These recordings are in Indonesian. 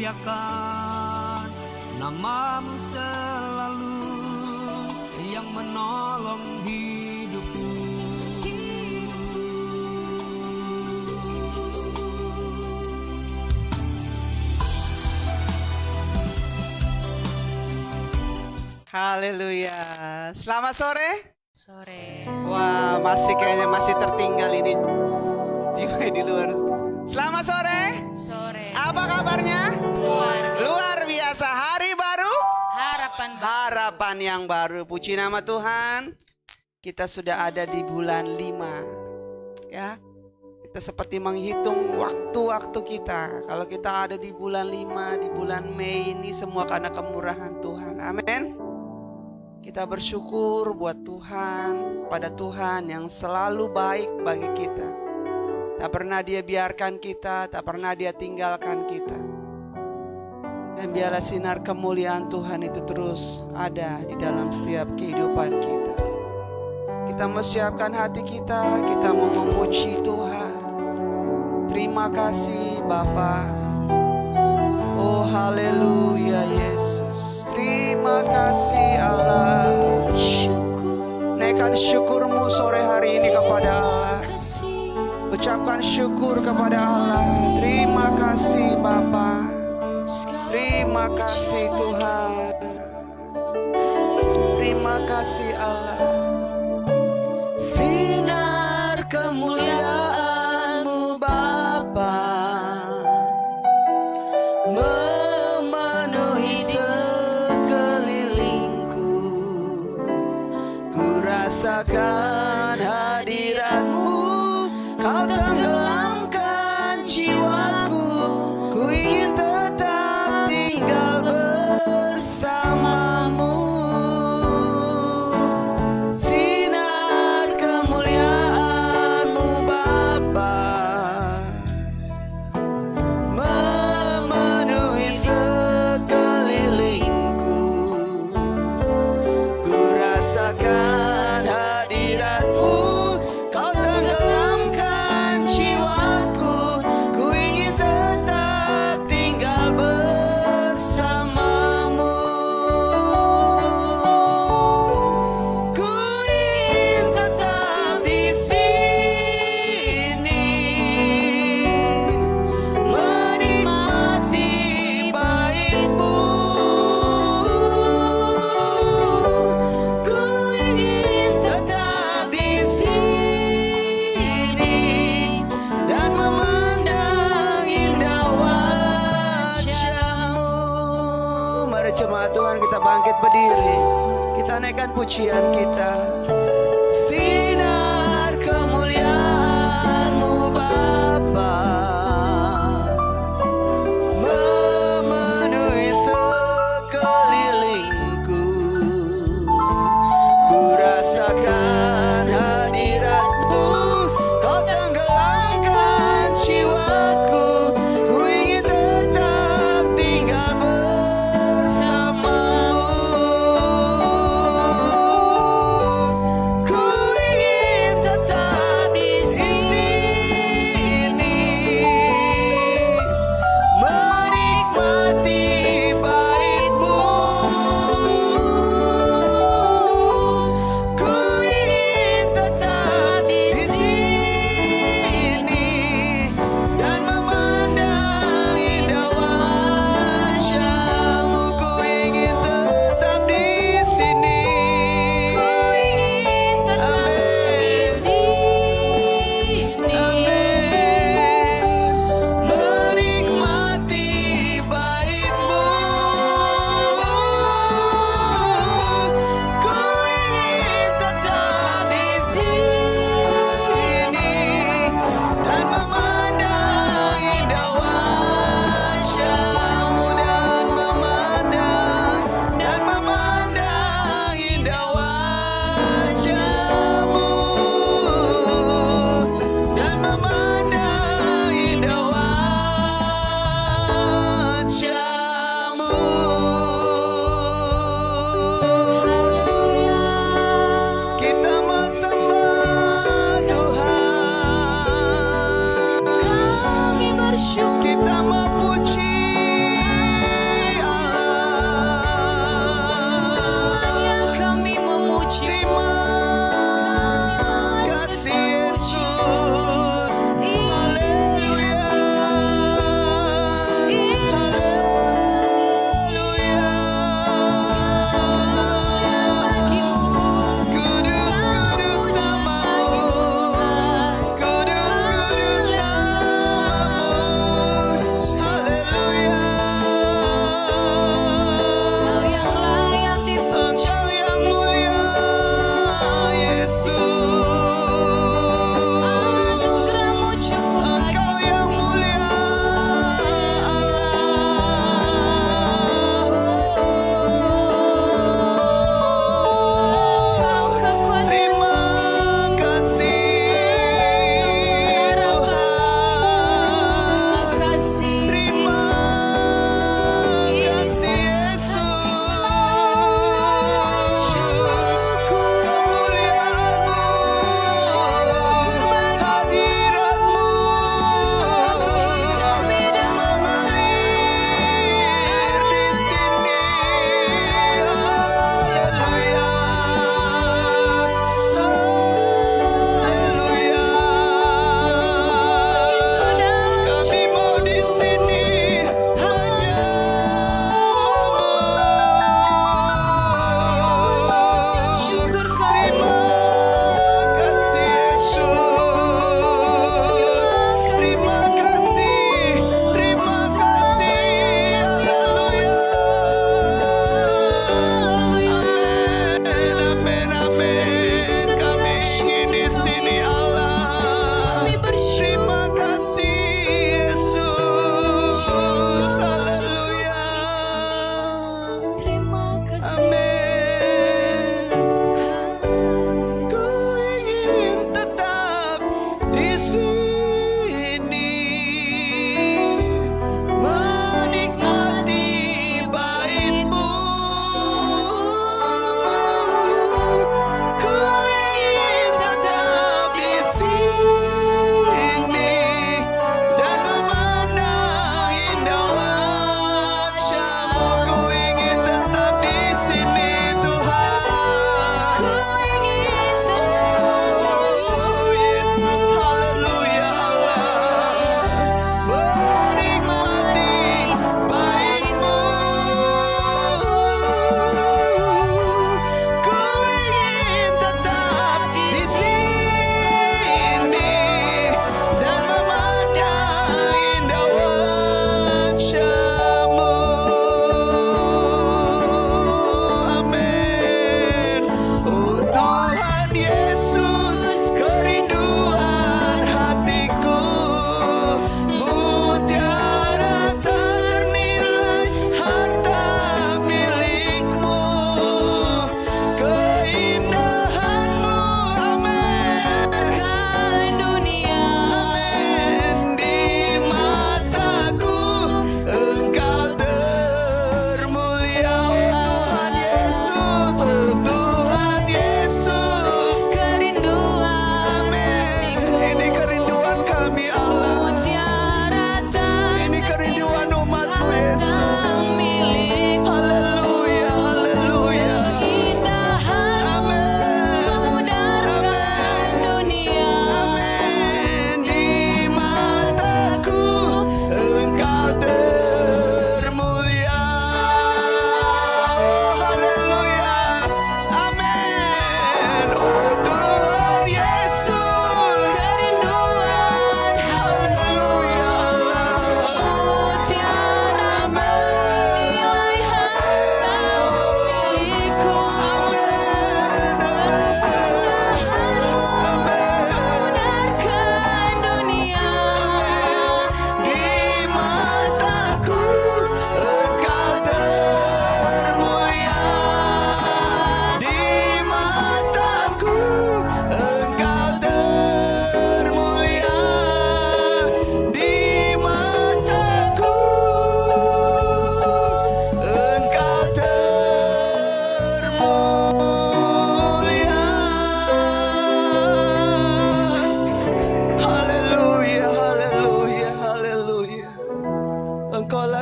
muliakan namamu selalu yang menolong hidupku. Haleluya. Selamat sore. Sore. Wah, kayaknya masih tertinggal ini jiwa di luar. Selamat sore. Sore. Apa kabarnya? Luar biasa. Hari baru. Harapan yang baru. Puji nama Tuhan. Kita sudah ada di bulan 5. Ya. Kita seperti menghitung waktu-waktu kita. Kalau kita ada di bulan 5, di bulan Mei ini semua karena kemurahan Tuhan. Amin. Kita bersyukur buat Tuhan, pada Tuhan yang selalu baik bagi kita. Tak pernah Dia biarkan kita, tak pernah Dia tinggalkan kita. Dan biarlah sinar kemuliaan Tuhan itu terus ada di dalam setiap kehidupan kita. Kita mempersiapkan hati kita, kita mau memuji Tuhan. Terima kasih Bapa. Oh haleluya Yesus. Terima kasih Allah. Naikkan syukurmu sore hari ini kepada Allah. Ucapkan syukur kepada Allah. Terima kasih Bapa. Terima kasih Tuhan. Terima kasih Allah. Sinar kemuliaan-Mu Bapa memenuhi sekelilingku. Ku rasakan hadirat-Mu, Kau tenggelamkan jiwaku. Ku ingin tetap tinggal bersama-Mu. Sinar kemuliaan-Mu Bapa memenuhi sekelilingku. Ku rasakan hadirat-Mu, Kau tenggelamkan jiwaku. Ku ingin tetap tinggal bersama-Mu. Ku ingin tetap di sini menikmati bait-Mu. Ku ingin tetap di sini dan memandang indah wajah-Mu. Mari jemaat Tuhan kita bangkit berdiri. Kita naikkan pujian kita. Sinar kemuliaan-Mu Bapa memenuhi sekelilingku. Ku rasakan hadirat-Mu, Kau tenggelamkan jiwaku. Ku ingin tetap tinggal bersama-Mu.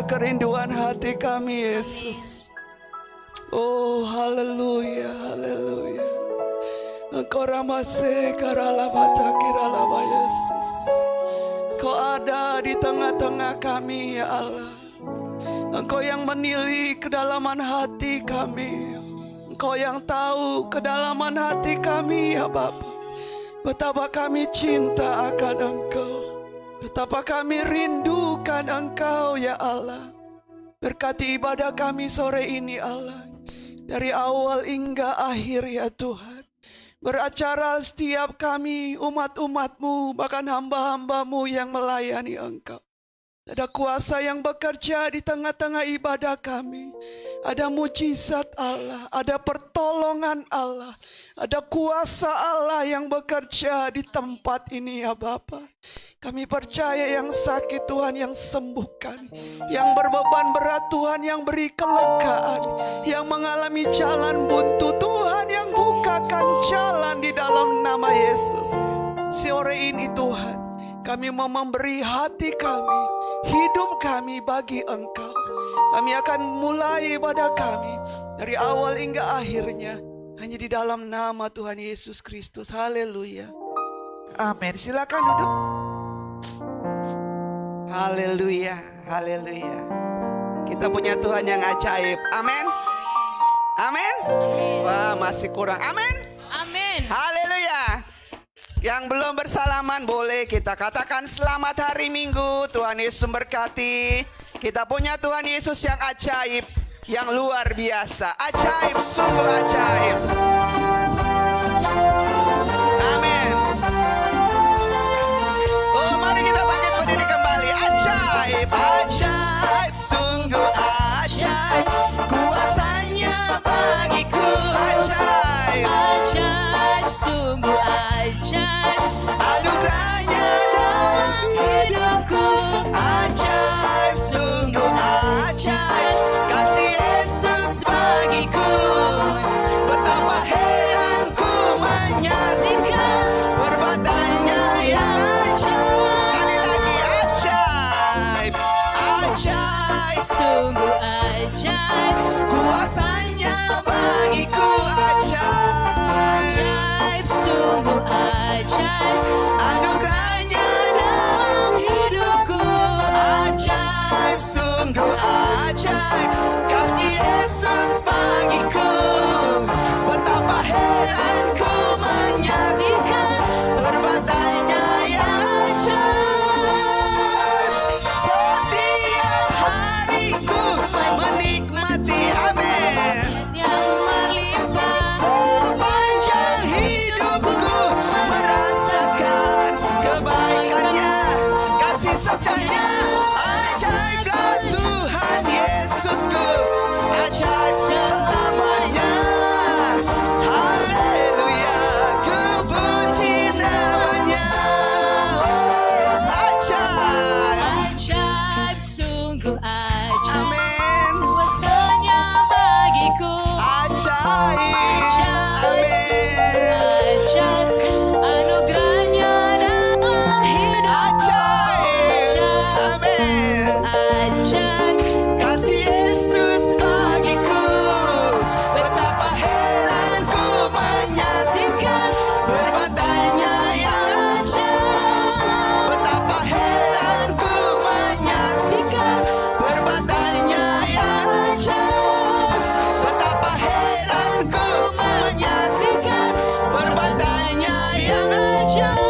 kerinduan hati kami, Yesus. Oh, haleluya, haleluya. Engkau ramase karalabata kiralaba, Yesus. Kau ada di tengah-tengah kami, ya Allah. Engkau yang menilai kedalaman hati kami. Engkau yang tahu kedalaman hati kami, ya Bapa. Betapa kami cinta akan Engkau. Betapa kami rindukan Engkau, ya Allah. Berkati ibadah kami sore ini, Allah. Dari awal hingga akhir, ya Tuhan. Beracara setiap kami umat-umat-Mu, bahkan hamba-hamba-Mu yang melayani Engkau. Ada kuasa yang bekerja di tengah-tengah ibadah kami. Ada mujizat Allah, ada pertolongan Allah. Ada kuasa Allah yang bekerja di tempat ini, ya Bapa. Kami percaya yang sakit Tuhan yang sembuhkan. Yang berbeban berat Tuhan yang beri kelegaan. Yang mengalami jalan buntu Tuhan yang bukakan jalan di dalam nama Yesus. Sore ini Tuhan, kami mau memberi hati kami, hidup kami bagi Engkau. Kami akan mulai ibadah kami dari awal hingga akhirnya hanya di dalam nama Tuhan Yesus Kristus. Haleluya. Amin. Silakan duduk. Haleluya, haleluya. Kita punya Tuhan yang ajaib. Amin. Amin. Wah, masih kurang. Amin. Amin. Haleluya. Yang belum bersalaman boleh kita katakan selamat hari Minggu. Tuhan Yesus memberkati. Kita punya Tuhan Yesus yang ajaib, yang luar biasa. Ajaib, sungguh ajaib. Amin. Oh, mari kita bangkit berdiri kembali. Ajaib, ajaib, sungguh ajaib. Kuasanya bagiku. Ajaib, Ajaib, sungguh ajaib. anugerahnya dalam hidupku. Ajaib, sungguh ajaib. Kasih Yesus bagiku. Betapa heran ku menyaksikan perbuatannya yang ajaib. Sekali lagi, ajaib, ajaib, Sungguh ajaib. kuasanya bagiku. Ajaib, Ajaib, sungguh ajaib. anugerahnya dalam hidupku. Ajaib, sungguh ajaib. Kasih Yesus bagiku. Betapa heran ku menyaksikan perbuatannya yang ajaib. Setiap hariku menikmati, amin, Yang melimpah sepanjang hidupku, merasakan kebaikannya, kasih sertanya. Ajaiblah Tuhan Yesusku, ajaib selamanya. Haleluya, ku puji namanya. Oh, ajaib, ajaib, sungguh ajaib. amin, Kuasanya bagiku. ajaib, amin, Ajaib, anugerahnya dalam hidup. ajaib, amin. Ajaib, Kasih Yesus bagiku. Betapa heran ku menyaksikan perbuatannya yang ajaib. Betapa heran ku menyaksikan perbuatannya yang ajaib. Betapa heran ku menyaksikan perbuatannya yang ajaib.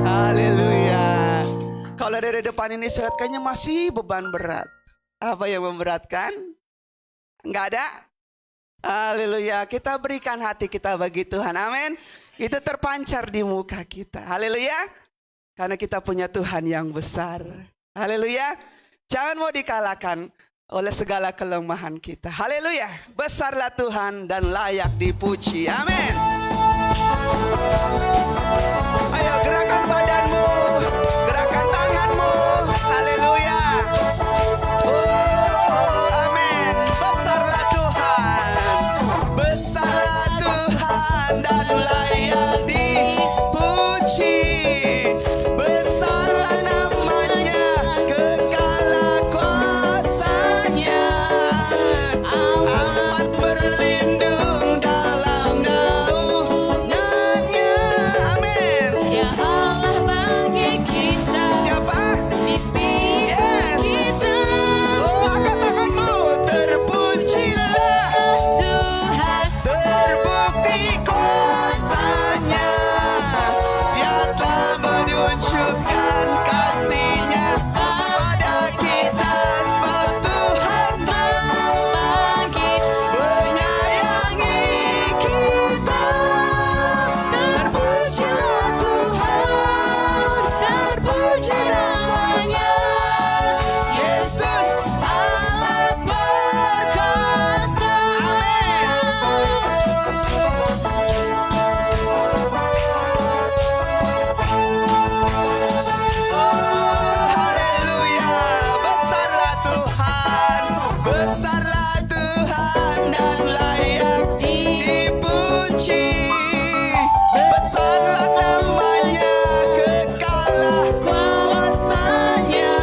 Haleluya. Kalau dari depan ini saya lihat kayaknya masih beban berat. Apa yang memberatkan? Enggak ada? Haleluya. Kita berikan hati kita bagi Tuhan. Amin. Itu terpancar di muka kita. Haleluya. Karena kita punya Tuhan yang besar. Haleluya. Jangan mau dikalahkan oleh segala kelemahan kita. Haleluya. Besarlah Tuhan dan layak dipuji. Amin. Ayo gerakan badanmu, gerakan tanganmu. Haleluya. Oh, amin. Besarlah Tuhan. Besarlah Tuhan dan layak dipuji. Besarlah nama kuasanya. Dia telah menunjukkan kasih-Nya pada kita, sebab Tuhan bangkit menyayangi kita. Terpujilah Tuhan, terpuji namanya, Yesus Allah perkasa. haleluya. Besarlah Tuhan, besarlah Tuhan dan layak dipuji. Besarlah namanya, kekallah kuasanya.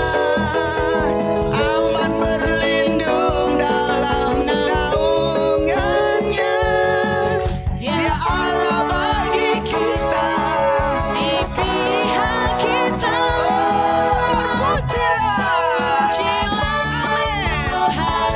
Aman berlindung dalam naungannya. Dia Allah bagi kita. Di pihak kita, Pujilah. pujilah Tuhan.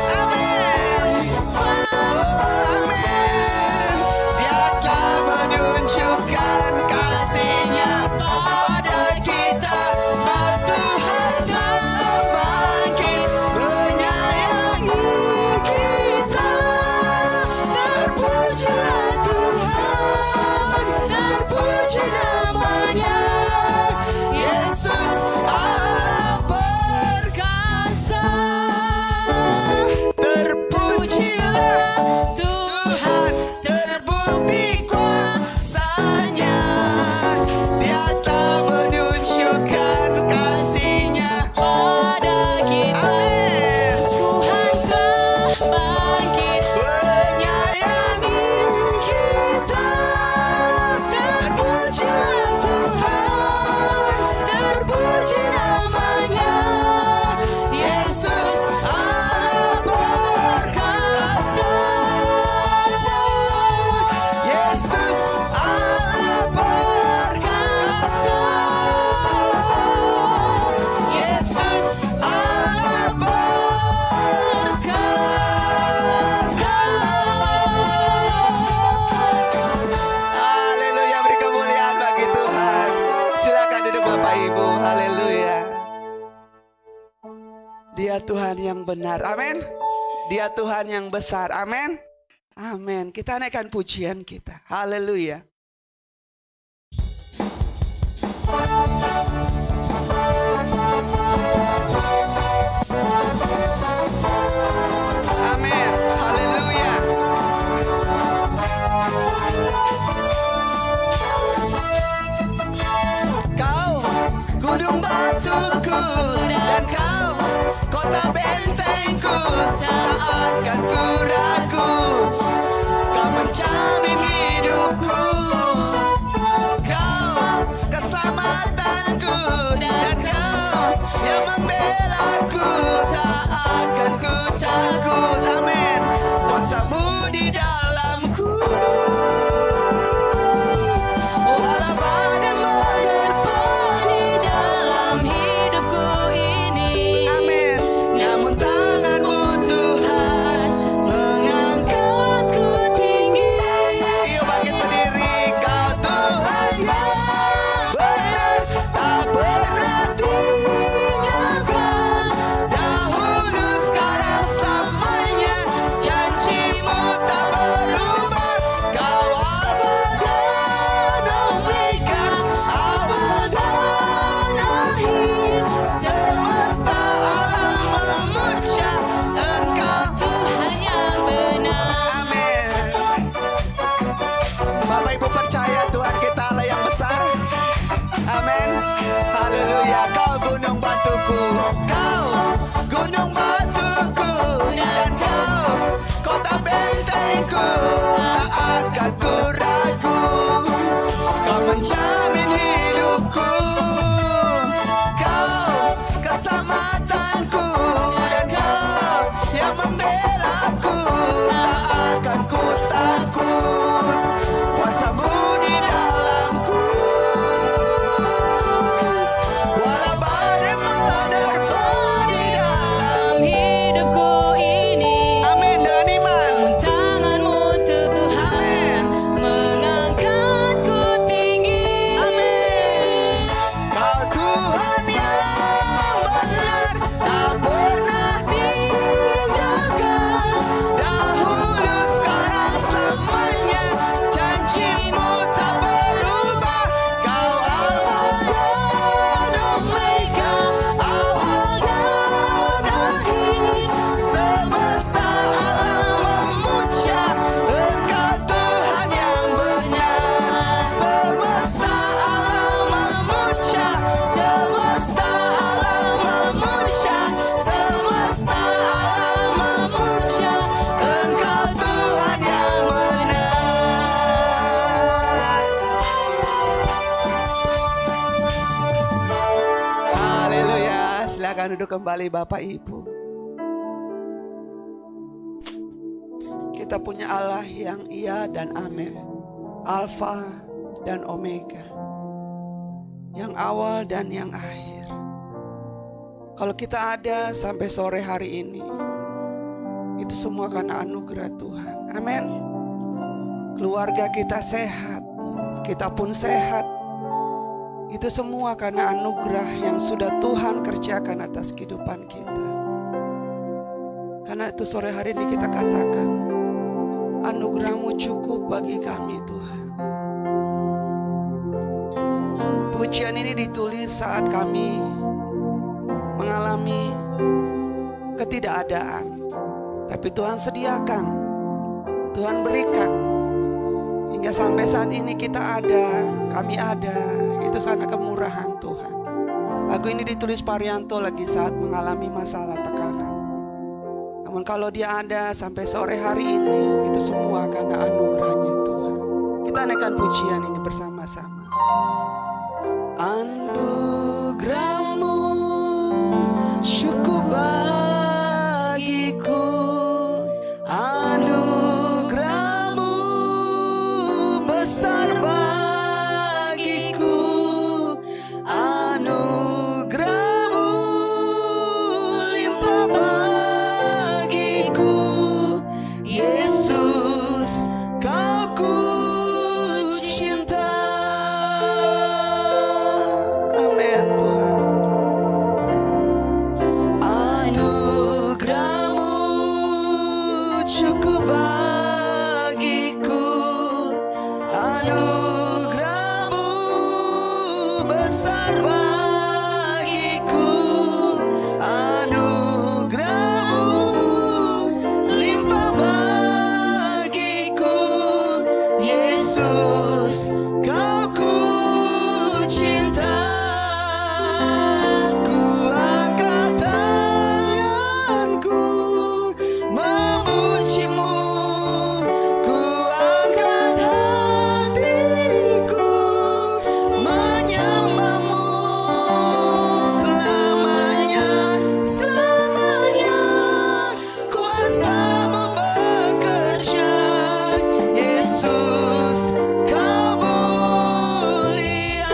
Amin. Dia telah menunjukkan kasih-Nya pada kita, sebab Tuhan telah bangkit menyayangi kita. Terpujilah Tuhan, terpuji namanya, Yesus Allah perkasa. Terpujilah Tuhan, terbukti kuasa-Nya. Dia telah menunjukkan kasih-Nya pada kita. Amin. Tuhan telah bangkit Menyayangi kita. Terpujilah Tuhan, terpuji namanya, Yesus Allah perkasa. Yesus Allah perkasa. Yesus Allah perkasa. Haleluya, beri kemuliaan bagi Tuhan. Silakan duduk Bapak Ibu. Haleluya. Dia Tuhan yang benar. Amin. Dia Tuhan yang besar. Amin. Amin. Kita naikkan pujian kita. Haleluya. Amin. Haleluya. Kau gunung batuku dan kau kota bentengku, tak akan ku ragu. Kau menjamin hidupku, kau keselamatanku, dan kau yang membelaku, tak akan ku takut. Amin. Kuasamu di dalamku, walau badai menerpa di dalam hidupku ini. amin. Namun tanganmu Tuhan Mengangkatku tinggi, Iyo bangkit berdiri, kau Tuhan yang benar, tak pernah tinggalkan. Dahulu, sekarang, selamanya, janjimu tak berubah. Kau Alfa dan Omega, awal dan akhir. Semesta alam memuja Engkau. Tuhan yang benar. Amin. Bapak Ibu percaya Tuhan kita Allah yang besar. Amin. Haleluya. Kau gunung batuku, kau gunung batuku, dan kau kota bentengku, tak akan ku ragu. Kau menjamin hidupku, kau keselamatanku, dan kau yang membelaku, tak akan ku takut. Kuasamu di dalamku, walau badai menerpa di dalam Hidupku ini, amin dan iman. tanganmu Tuhan Amin. Silakan duduk kembali Bapak Ibu. Kita punya Allah yang iya dan amin, Alfa dan Omega, yang awal dan yang akhir. Kalau kita ada sampai sore hari ini, itu semua karena anugerah Tuhan. Amin. Keluarga kita sehat, kita pun sehat. Itu semua karena anugerah yang sudah Tuhan kerjakan atas kehidupan kita. Karena itu sore hari ini kita katakan, anugerah-Mu cukup bagi kami Tuhan. Pujian ini ditulis saat kami mengalami ketidakadaan. Tapi Tuhan sediakan, Tuhan berikan. Hingga sampai saat ini kita ada, kami ada. Itu karena kemurahan Tuhan. Lagu ini ditulis Parianto lagi saat mengalami masalah tekanan. Namun kalau dia ada sampai sore hari ini, itu semua karena anugerahnya Tuhan. Kita naikkan pujian ini bersama-sama. Anugerah-Mu cukup bagiku, anugerah-Mu besar bagiku, anugerah-Mu limpah bagiku, Yesus Kau ku cinta. Amin Tuhan. Anugerah-Mu cukup bagiku, anugerah-Mu besar bagiku, anugerah-Mu limpah bagiku, Yesus Kau ku cinta. Ku angkat tanganku memuji-Mu, ku angkat hatiku menyembah-Mu. Selamanya, selamanya kuasa-Mu bekerja, Yesus Kau mulia.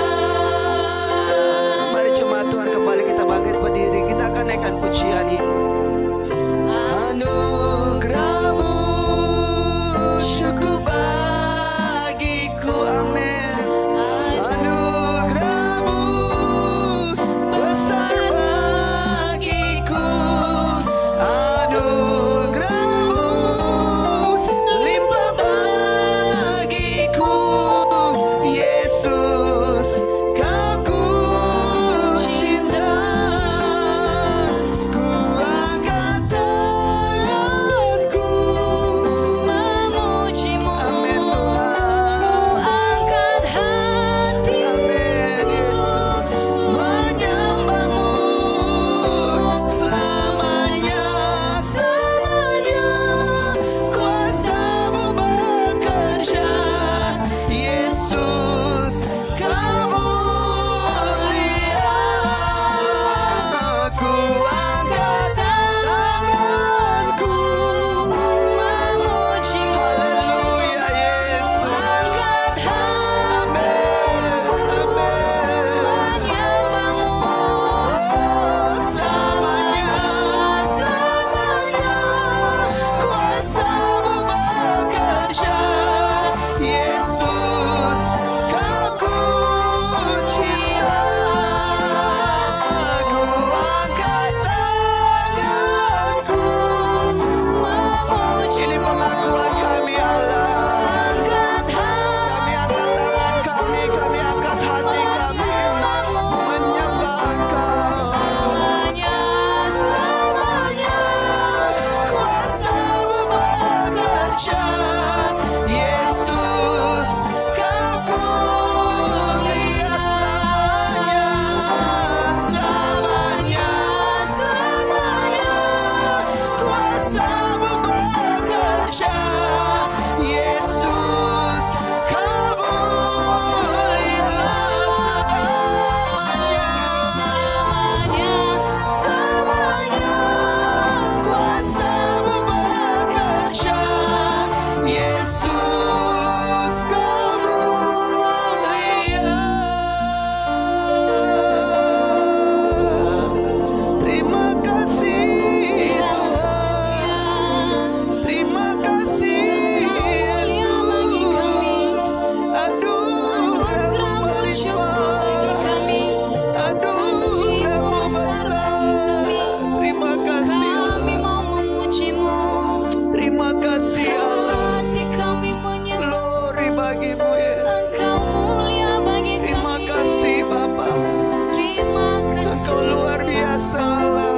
biasa Allah.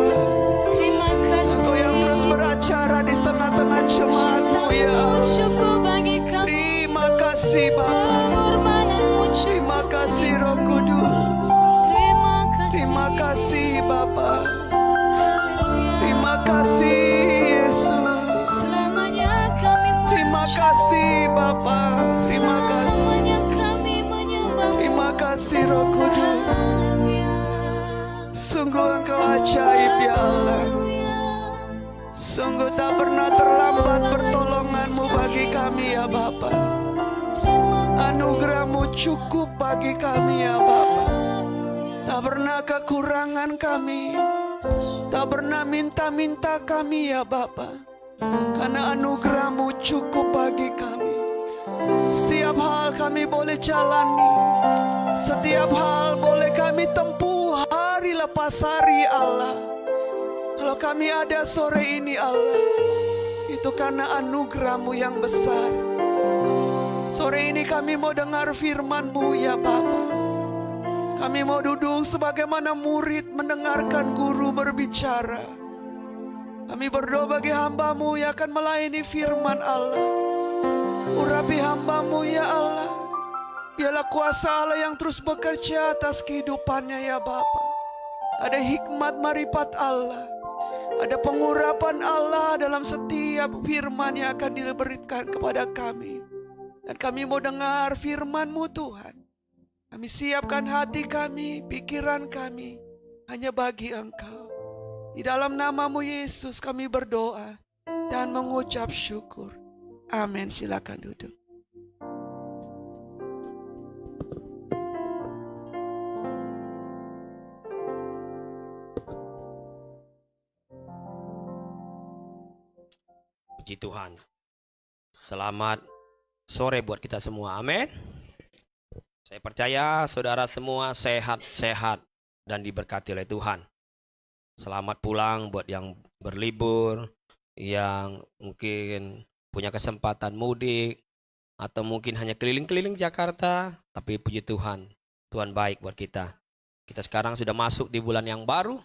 Terima kasih. Engkau yang terus beracara di tengah-tengah jemaat-Mu ya Allah. Cukup bagi kami. Terima kasih Bapa. Pengorbananmu cukup. Terima kasih Roh Kudus. Terima kasih. Terima kasih Bapa. Haleluya. Terima kasih Yesus. Selamanya kami Terima kasih Bapa. Terima kasih. Selamanya kami menyembah. Terima kasih Roh Kudus. Haleluya. Sungguh Engkau ajaib ya Allah. Haleluya. Sungguh tak pernah terlambat pertolongan-Mu bagi kami ya Bapa. Anugerah-Mu cukup bagi kami ya Bapa. Tak pernah kekurangan kami. Tak pernah minta-minta kami ya Bapa. Karena anugerah-Mu cukup bagi kami. Setiap hal kami boleh jalani. Setiap hal boleh kami tempuh hari lepas hari Allah. Kalau kami ada sore ini Allah, itu karena anugerah-Mu yang besar. Sore ini kami mau dengar firman-Mu ya Bapa. Kami mau duduk sebagaimana murid mendengarkan guru berbicara. Kami berdoa bagi hamba-Mu yang akan melayani firman Allah. Urapi hamba-Mu ya Allah. Biarlah kuasa Allah yang terus bekerja atas kehidupannya ya Bapa. Ada hikmat marifat Allah. Ada pengurapan Allah dalam setiap firman yang akan diberikan kepada kami. Dan kami mau dengar firman-Mu Tuhan. Kami siapkan hati kami, pikiran kami hanya bagi Engkau. Di dalam nama-Mu Yesus kami berdoa dan mengucap syukur. Amin. Silakan duduk. Puji Tuhan. Selamat sore buat kita semua. Amin. Saya percaya saudara semua sehat-sehat dan diberkati oleh Tuhan. Selamat pulang buat yang berlibur, yang mungkin punya kesempatan mudik, atau mungkin hanya keliling-keliling Jakarta. Tapi puji Tuhan, Tuhan baik buat kita. Kita sekarang sudah masuk di bulan yang baru.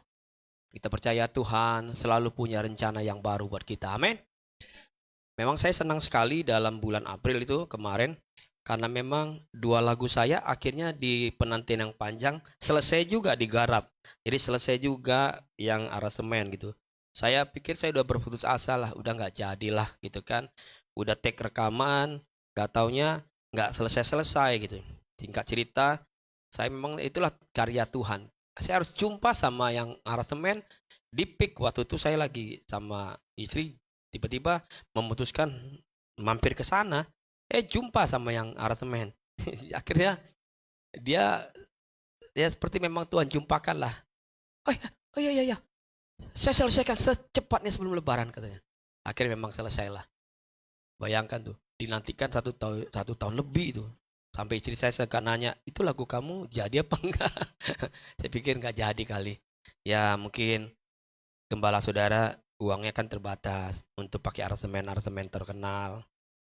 Kita percaya Tuhan selalu punya rencana yang baru buat kita. Amin. Memang saya senang sekali dalam bulan April itu kemarin. Karena memang dua lagu saya akhirnya di penantian yang panjang selesai juga digarap. Jadi selesai juga yang aransemen gitu. Saya pikir saya udah berputus asa lah, udah nggak jadilah gitu kan. Udah take rekaman, nggak taunya nggak selesai-selesai gitu. Singkat cerita, saya memang itulah karya Tuhan. Saya harus jumpa sama yang aransemen di peak waktu itu saya lagi sama istri. Tiba-tiba memutuskan mampir ke sana. Jumpa sama yang aransemen. Akhirnya dia seperti memang Tuhan jumpakan lah. Oh iya. Saya selesaikan secepatnya sebelum Lebaran katanya. Akhirnya memang selesai lah. Bayangkan tuh, dinantikan satu tahun lebih itu. Sampai istri saya suka nanya, itu lagu kamu jadi apa enggak? Saya pikir enggak jadi kali. Ya mungkin gembala saudara uangnya kan terbatas untuk pakai aransemen terkenal.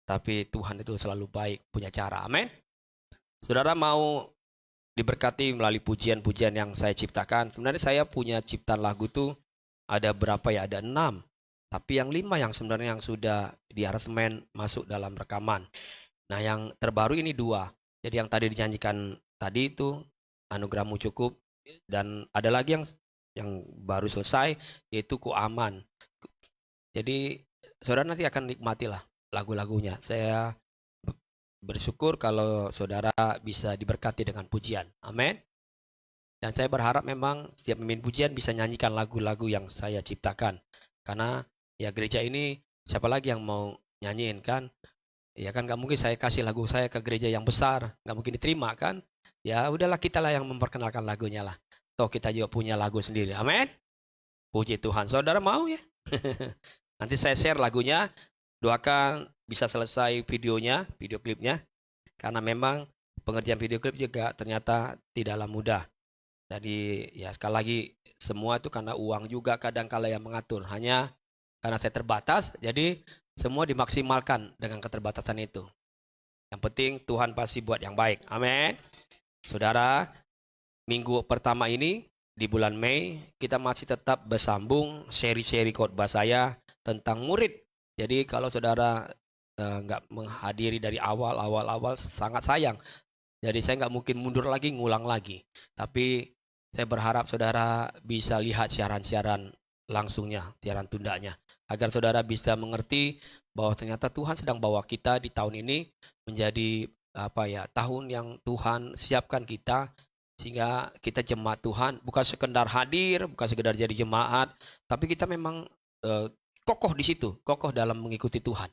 Tapi Tuhan itu selalu baik, punya cara. Amin. Saudara mau diberkati melalui pujian-pujian yang saya ciptakan. Sebenarnya saya punya ciptaan lagu tuh ada berapa ya? Ada 6. Tapi yang 5 yang sebenarnya yang sudah di aransemen masuk dalam rekaman. Nah yang terbaru ini 2. Jadi yang tadi dinyanyikan tadi itu Anugerah-Mu Cukup. Dan ada lagi yang baru selesai yaitu Ku Aman. Jadi saudara nanti akan nikmatilah lagu-lagunya. Saya bersyukur kalau saudara bisa diberkati dengan pujian. Amin. Dan saya berharap memang setiap pemimpin pujian bisa nyanyikan lagu-lagu yang saya ciptakan. Karena ya gereja ini siapa lagi yang mau nyanyiin kan? Ya kan gak mungkin saya kasih lagu saya ke gereja yang besar. Gak mungkin diterima kan? Ya udahlah kita lah yang memperkenalkan lagunya lah. Toh kita juga punya lagu sendiri. Amin. Puji Tuhan. Saudara mau ya? Nanti saya share lagunya. Doakan bisa selesai video klipnya. Karena memang pengerjaan video klip juga ternyata tidaklah mudah. Jadi ya sekali lagi semua itu karena uang juga kadang-kala yang mengatur. Hanya karena saya terbatas, jadi semua dimaksimalkan dengan keterbatasan itu. Yang penting Tuhan pasti buat yang baik. Amin. Saudara, minggu pertama ini di bulan Mei kita masih tetap bersambung seri-seri khotbah saya tentang murid. Jadi kalau saudara nggak menghadiri dari awal sangat sayang. Jadi saya nggak mungkin mundur lagi, ngulang lagi. Tapi saya berharap saudara bisa lihat siaran-siaran langsungnya, siaran tundanya. Agar saudara bisa mengerti bahwa ternyata Tuhan sedang bawa kita di tahun ini menjadi tahun yang Tuhan siapkan kita. Sehingga kita jemaat Tuhan bukan sekedar hadir, bukan sekedar jadi jemaat. Tapi kita memang kokoh di situ, kokoh dalam mengikuti Tuhan.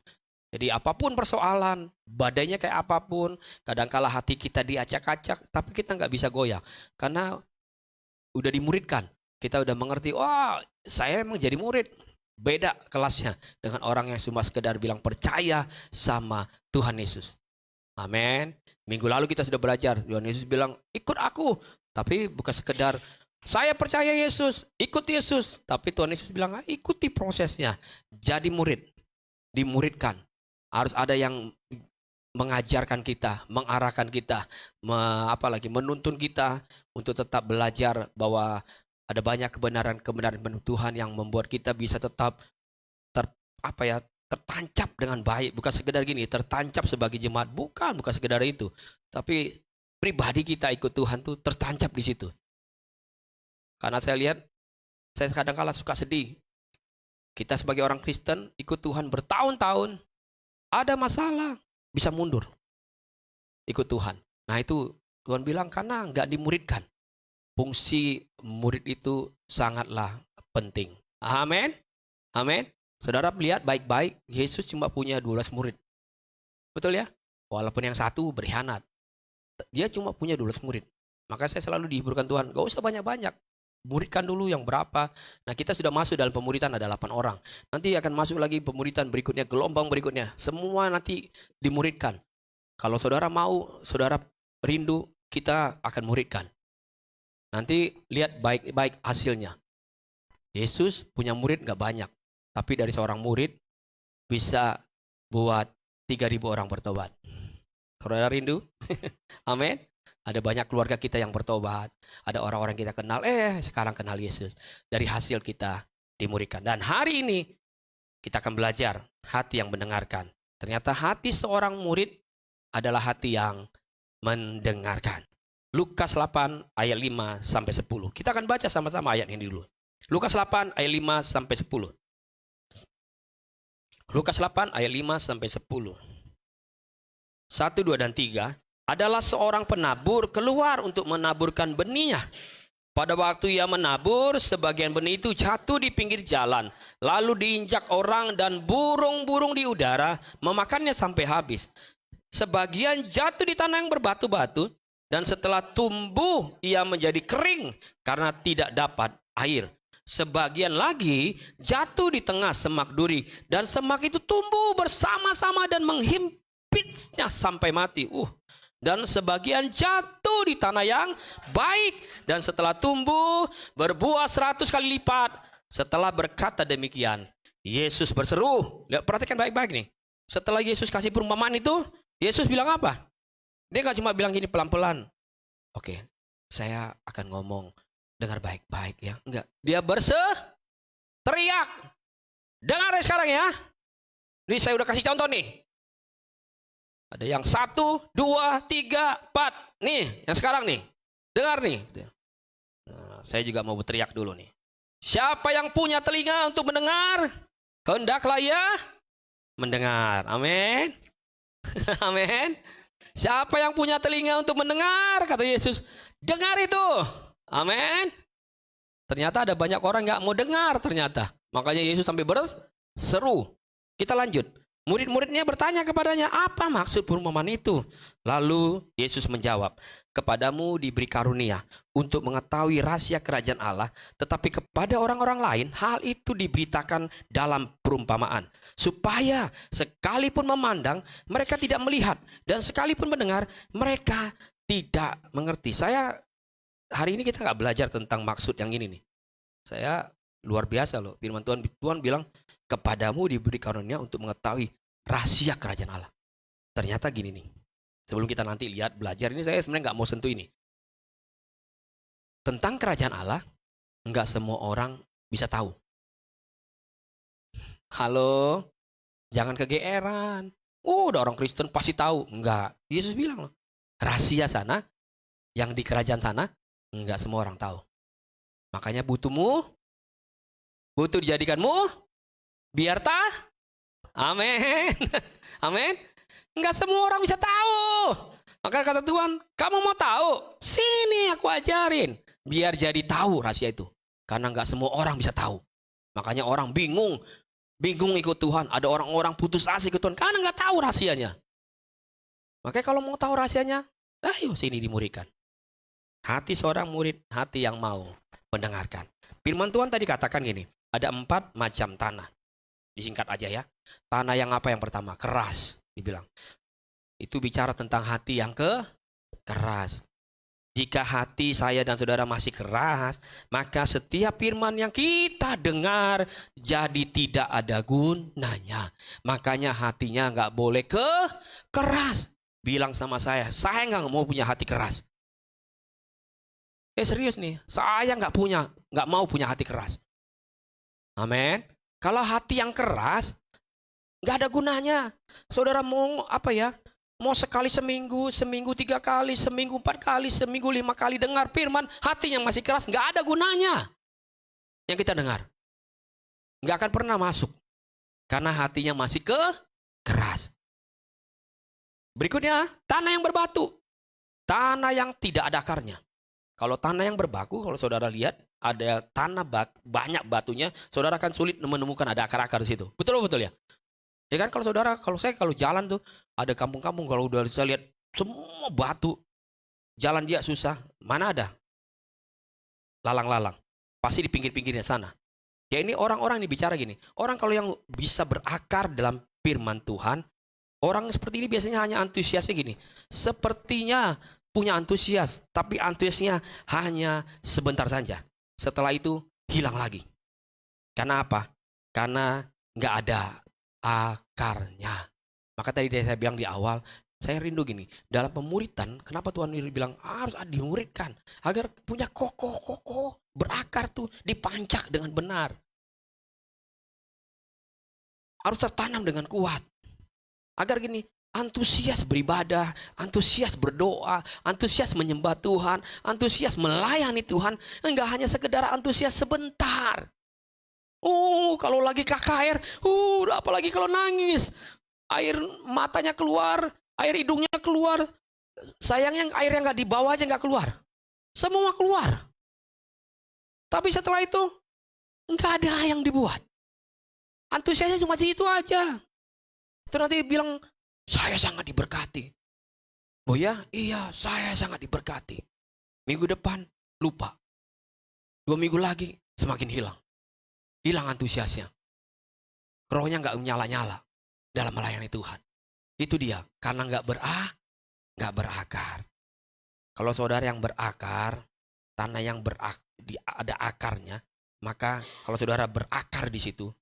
Jadi apapun persoalan, badainya kayak apapun, kadangkala hati kita diacak-acak, tapi kita nggak bisa goyah. Karena udah dimuridkan, kita udah mengerti, wah saya memang jadi murid. Beda kelasnya dengan orang yang cuma sekedar bilang percaya sama Tuhan Yesus. Amin. Minggu lalu kita sudah belajar, Tuhan Yesus bilang, ikut aku. Tapi bukan sekedar, saya percaya Yesus, ikut Yesus. Tapi Tuhan Yesus bilang, ikuti prosesnya. Jadi murid, dimuridkan. Harus ada yang mengajarkan kita, mengarahkan kita, menuntun kita untuk tetap belajar bahwa ada banyak kebenaran-kebenaran Tuhan yang membuat kita bisa tetap tertancap dengan baik. Bukan sekedar gini, tertancap sebagai jemaat, bukan sekedar itu. Tapi pribadi kita ikut Tuhan tuh tertancap di situ. Karena saya lihat, saya kadang-kala suka sedih. Kita sebagai orang Kristen ikut Tuhan bertahun-tahun, ada masalah, bisa mundur. Ikut Tuhan. Nah itu Tuhan bilang karena nggak dimuridkan. Fungsi murid itu sangatlah penting. Amin. Amin. Saudara lihat baik-baik, Yesus cuma punya 12 murid. Betul ya? Walaupun yang satu berkhianat. Dia cuma punya 12 murid. Maka saya selalu dihiburkan Tuhan, gak usah banyak-banyak. Muridkan dulu yang berapa. Nah kita sudah masuk dalam pemuridan, ada 8 orang. Nanti akan masuk lagi pemuridan berikutnya, gelombang berikutnya. Semua nanti dimuridkan. Kalau saudara mau, saudara rindu, kita akan muridkan. Nanti lihat baik-baik hasilnya. Yesus punya murid gak banyak. Tapi dari seorang murid bisa buat 3.000 orang bertobat. Saudara rindu? Amin. Ada banyak keluarga kita yang bertobat. Ada orang-orang kita kenal. Sekarang kenal Yesus. Dari hasil kita dimuridkan. Dan hari ini kita akan belajar hati yang mendengarkan. Ternyata hati seorang murid adalah hati yang mendengarkan. Lukas 8 ayat 5 sampai 10. Kita akan baca sama-sama ayat ini dulu. Lukas 8 ayat 5 sampai 10. Lukas 8 ayat 5 sampai 10. 1, 2, dan 3. Adalah seorang penabur keluar untuk menaburkan benihnya. Pada waktu ia menabur, sebagian benih itu jatuh di pinggir jalan. Lalu diinjak orang dan burung-burung di udara memakannya sampai habis. Sebagian jatuh di tanah yang berbatu-batu. Dan setelah tumbuh, ia menjadi kering karena tidak dapat air. Sebagian lagi jatuh di tengah semak duri. Dan semak itu tumbuh bersama-sama dan menghimpitnya sampai mati. Dan sebagian jatuh di tanah yang baik. Dan setelah tumbuh, berbuah 100 kali lipat. Setelah berkata demikian, Yesus berseru. Lihat, perhatikan baik-baik nih. Setelah Yesus kasih perumpamaan itu, Yesus bilang apa? Dia gak cuma bilang gini pelan-pelan. Oke, saya akan ngomong. Dengar baik-baik ya. Enggak. Dia teriak. Dengar sekarang ya. Ini saya udah kasih contoh nih. Ada yang 1, 2, 3, 4. Nih, yang sekarang nih. Dengar nih. Nah, saya juga mau berteriak dulu nih. Siapa yang punya telinga untuk mendengar? Hendaklah ia mendengar. Amin. Amin. Siapa yang punya telinga untuk mendengar? Kata Yesus. Dengar itu. Amin. Ternyata ada banyak orang gak mau dengar ternyata. Makanya Yesus sampai berseru. Kita lanjut. Murid-muridnya bertanya kepadanya, apa maksud perumpamaan itu? Lalu Yesus menjawab, kepadamu diberi karunia untuk mengetahui rahasia kerajaan Allah, tetapi kepada orang-orang lain hal itu diberitakan dalam perumpamaan, supaya sekalipun memandang mereka tidak melihat, dan sekalipun mendengar mereka tidak mengerti. Hari ini kita nggak belajar tentang maksud yang ini nih. Saya luar biasa loh, firman Tuhan bilang, kepadamu diberi karunia untuk mengetahui rahasia kerajaan Allah. Ternyata gini nih. Sebelum kita nanti lihat belajar ini, saya sebenarnya nggak mau sentuh ini. Tentang kerajaan Allah, enggak semua orang bisa tahu. Halo, jangan kegeeran. Udah orang Kristen pasti tahu. Enggak. Yesus bilang loh, rahasia sana, yang di kerajaan sana, enggak semua orang tahu. Makanya butuh dijadikanmu, biar amin. Amin. Enggak semua orang bisa tahu. Maka kata Tuhan, kamu mau tahu? Sini aku ajarin. Biar jadi tahu rahasia itu. Karena enggak semua orang bisa tahu. Makanya orang bingung ikut Tuhan. Ada orang-orang putus asa ikut Tuhan karena enggak tahu rahasianya. Makanya kalau mau tahu rahasianya, ayo sini dimuridkan. Hati seorang murid, hati yang mau mendengarkan. Firman Tuhan tadi katakan gini, ada 4 macam tanah. Disingkat aja ya. Tanah yang apa yang pertama? Keras, dibilang. Itu bicara tentang hati yang keras. Jika hati saya dan saudara masih keras, maka setiap firman yang kita dengar jadi tidak ada gunanya. Makanya hatinya nggak boleh keras. Bilang sama saya nggak mau punya hati keras. Serius nih, saya nggak mau punya hati keras. Amin. Kalau hati yang keras, nggak ada gunanya. Saudara mau apa ya? Mau sekali seminggu 3 kali, seminggu 4 kali, seminggu 5 kali dengar firman, hatinya masih keras, nggak ada gunanya. Yang kita dengar, nggak akan pernah masuk, karena hatinya masih keras. Berikutnya, tanah yang berbatu, tanah yang tidak ada akarnya. Kalau tanah yang berbatu, kalau saudara lihat, ada tanah banyak batunya, saudara akan sulit menemukan ada akar-akar di situ. Betul ya? Ya kan kalau saya jalan tuh ada kampung-kampung kalau udah saya lihat semua batu, jalan dia susah. Mana ada lalang-lalang? Pasti di pinggir-pinggirnya sana. Ya ini orang-orang ini bicara gini. Orang kalau yang bisa berakar dalam firman Tuhan, orang seperti ini biasanya hanya antusiasnya gini. Sepertinya punya antusias, tapi antusiasnya hanya sebentar saja. Setelah itu hilang lagi. Karena apa? Karena nggak ada akarnya. Maka tadi saya bilang di awal, saya rindu gini, dalam pemuritan, kenapa Tuhan bilang harus dimuridkan agar punya kokoh berakar tuh, dipancak dengan benar. Harus tertanam dengan kuat. Agar gini, antusias beribadah, antusias berdoa, antusias menyembah Tuhan, antusias melayani Tuhan, enggak hanya sekedar antusias sebentar. Kalau lagi KKR, apalagi kalau nangis, air matanya keluar, air hidungnya keluar. Sayangnya air yang nggak dibawa aja nggak keluar, semua keluar. Tapi setelah itu nggak ada yang dibuat. Antusiasnya cuma itu aja. Terus nanti bilang saya sangat diberkati. Oh ya, iya saya sangat diberkati. Minggu depan lupa, 2 minggu lagi semakin hilang. Hilang antusiasnya. Rohnya nggak nyala-nyala dalam melayani Tuhan. Itu dia, karena nggak berakar. Kalau saudara yang berakar, tanah yang ada akarnya, maka kalau saudara berakar di situ,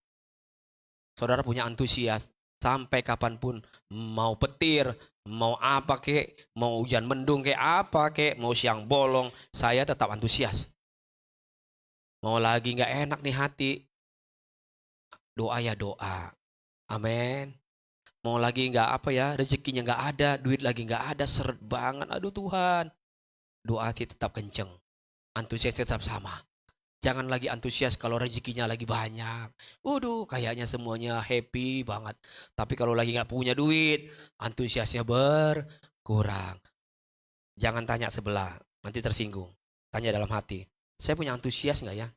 saudara punya antusias sampai kapanpun, mau petir, mau apa kek, mau hujan mendung kek apa kek, mau siang bolong, saya tetap antusias. Mau lagi nggak enak nih hati, doa ya doa. Amin. Mau lagi nggak apa ya, rezekinya nggak ada, duit lagi nggak ada, seret banget. Aduh Tuhan. Doa hati tetap kenceng. Antusias tetap sama. Jangan lagi antusias kalau rezekinya lagi banyak. Waduh, kayaknya semuanya happy banget. Tapi kalau lagi nggak punya duit, antusiasnya berkurang. Jangan tanya sebelah, nanti tersinggung. Tanya dalam hati. Saya punya antusias nggak ya?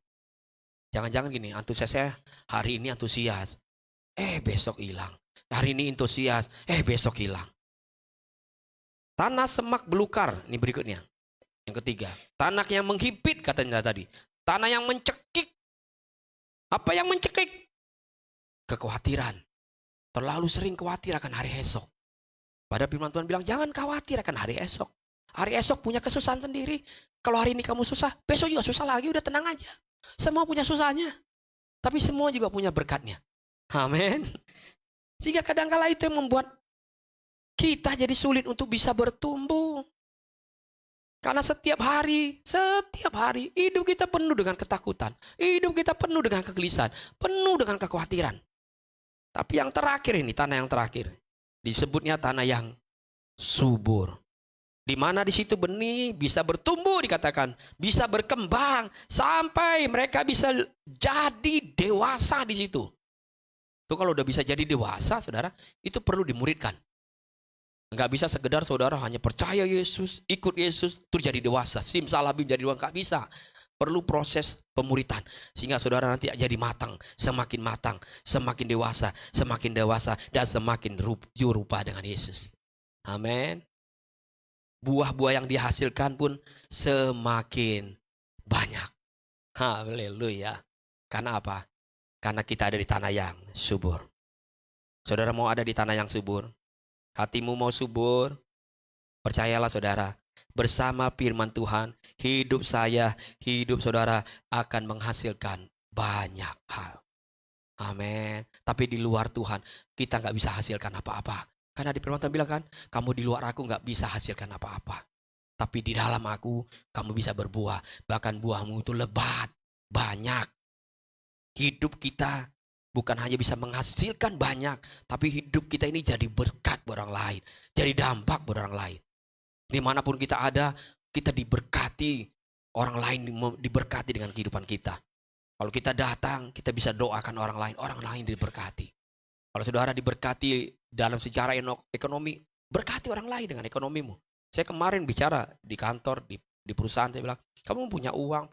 Jangan-jangan gini, antusiasnya hari ini antusias, besok hilang. Hari ini antusias, besok hilang. Tanah semak belukar, ini berikutnya. Yang ketiga, tanah yang menghimpit katanya tadi. Tanah yang mencekik. Apa yang mencekik? Kekhawatiran. Terlalu sering khawatir akan hari esok. Pada firman Tuhan bilang, jangan khawatir akan hari esok. Hari esok punya kesusahan sendiri. Kalau hari ini kamu susah, besok juga susah lagi, udah tenang aja. Semua punya susahnya. Tapi semua juga punya berkatnya. Amin. Sehingga kadang-kala itu yang membuat kita jadi sulit untuk bisa bertumbuh. Karena setiap hari hidup kita penuh dengan ketakutan. Hidup kita penuh dengan kegelisahan, penuh dengan kekhawatiran. Tapi yang terakhir ini, tanah yang terakhir, disebutnya tanah yang subur. Di mana di situ benih bisa bertumbuh, dikatakan, bisa berkembang sampai mereka bisa jadi dewasa di situ. Itu kalau udah bisa jadi dewasa, saudara, itu perlu dimuridkan. Enggak bisa sekedar saudara hanya percaya Yesus, ikut Yesus, terus jadi dewasa. Simsalabim jadi dewasa, enggak bisa. Perlu proses pemuritan. Sehingga saudara nanti jadi matang, semakin dewasa, dan semakin rupa dengan Yesus. Amin. Buah-buah yang dihasilkan pun semakin banyak. Haleluya. Karena apa? Karena kita ada di tanah yang subur. Saudara mau ada di tanah yang subur? Hatimu mau subur? Percayalah saudara, bersama firman Tuhan, hidup saya, hidup saudara akan menghasilkan banyak hal. Amin. Tapi di luar Tuhan, kita nggak bisa hasilkan apa-apa. Karena di firman Tuhan bilang kan, kamu di luar aku nggak bisa hasilkan apa-apa. Tapi di dalam aku, kamu bisa berbuah. Bahkan buahmu itu lebat, banyak. Hidup kita bukan hanya bisa menghasilkan banyak, tapi hidup kita ini jadi berkat buat orang lain. Jadi dampak buat orang lain. Dimanapun kita ada, kita diberkati. Orang lain diberkati dengan kehidupan kita. Kalau kita datang, kita bisa doakan orang lain diberkati. Kalau saudara diberkati dalam sejarah ekonomi, berkati orang lain dengan ekonomimu. Saya kemarin bicara di kantor, di perusahaan, saya bilang, kamu punya uang,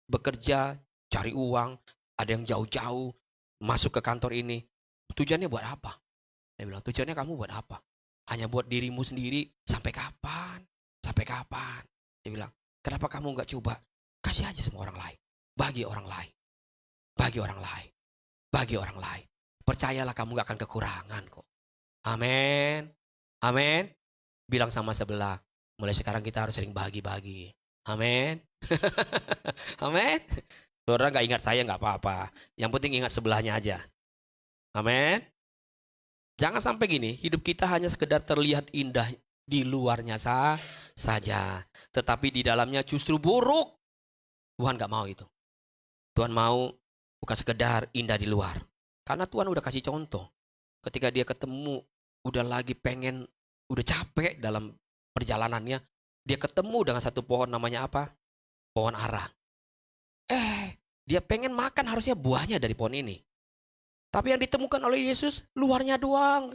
bekerja, cari uang, ada yang jauh-jauh, masuk ke kantor ini. Tujuannya buat apa? Saya bilang, tujuannya kamu buat apa? Hanya buat dirimu sendiri, sampai kapan? Sampai kapan? Dia bilang, kenapa kamu nggak coba? Kasih aja semua orang lain. Bagi orang lain. Bagi orang lain. Bagi orang lain. Percayalah kamu gak akan kekurangan kok. Amin. Amin. Bilang sama sebelah, mulai sekarang kita harus sering bagi-bagi. Amin. Amin. Saudara gak ingat saya gak apa-apa. Yang penting ingat sebelahnya aja. Amin. Jangan sampai gini, hidup kita hanya sekedar terlihat indah di luarnya saja. Tetapi di dalamnya justru buruk. Tuhan gak mau itu. Tuhan mau bukan sekedar indah di luar. Karena Tuhan udah kasih contoh. Ketika dia ketemu, udah lagi pengen, udah capek dalam perjalanannya. Dia ketemu dengan satu pohon namanya apa? Pohon ara. Dia pengen makan harusnya buahnya dari pohon ini. Tapi yang ditemukan oleh Yesus, luarnya doang.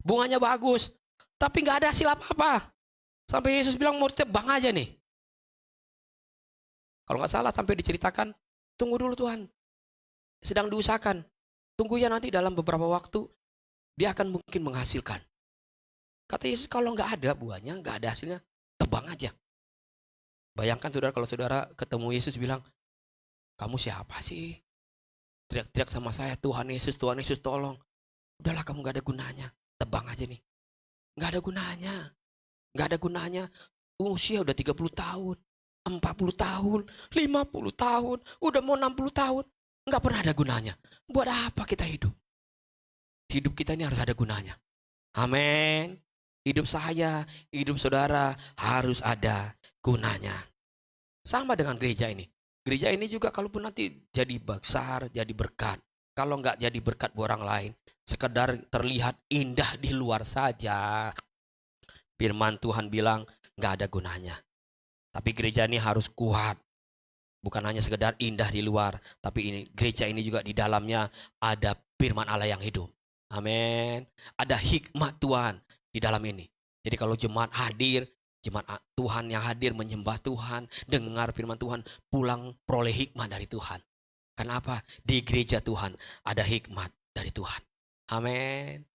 Bunganya bagus. Tapi gak ada hasil apa-apa. Sampai Yesus bilang mau tebang aja nih. Kalau gak salah sampai diceritakan, tunggu dulu Tuhan. Sedang diusahakan. Tunggu ya nanti dalam beberapa waktu, dia akan mungkin menghasilkan. Kata Yesus kalau nggak ada buahnya, nggak ada hasilnya, tebang aja. Bayangkan saudara kalau saudara ketemu Yesus bilang, kamu siapa sih? Teriak-teriak sama saya, Tuhan Yesus tolong. Udahlah kamu nggak ada gunanya, tebang aja nih. Nggak ada gunanya. Nggak ada gunanya. Usia udah 30 tahun, 40 tahun, 50 tahun, udah mau 60 tahun. Nggak pernah ada gunanya. Buat apa kita hidup? Hidup kita ini harus ada gunanya. Amin. Hidup saya, hidup saudara harus ada gunanya. Sama dengan gereja ini. Gereja ini juga kalaupun nanti jadi besar, jadi berkat. Kalau nggak jadi berkat buat orang lain, sekedar terlihat indah di luar saja. Firman Tuhan bilang nggak ada gunanya. Tapi gereja ini harus kuat. Bukan hanya sekedar indah di luar, tapi ini gereja ini juga di dalamnya ada firman Allah yang hidup. Amin. Ada hikmat Tuhan di dalam ini. Jadi kalau jemaat hadir, jemaat Tuhan yang hadir menyembah Tuhan, dengar firman Tuhan, pulang peroleh hikmat dari Tuhan. Kenapa? Di gereja Tuhan ada hikmat dari Tuhan. Amin.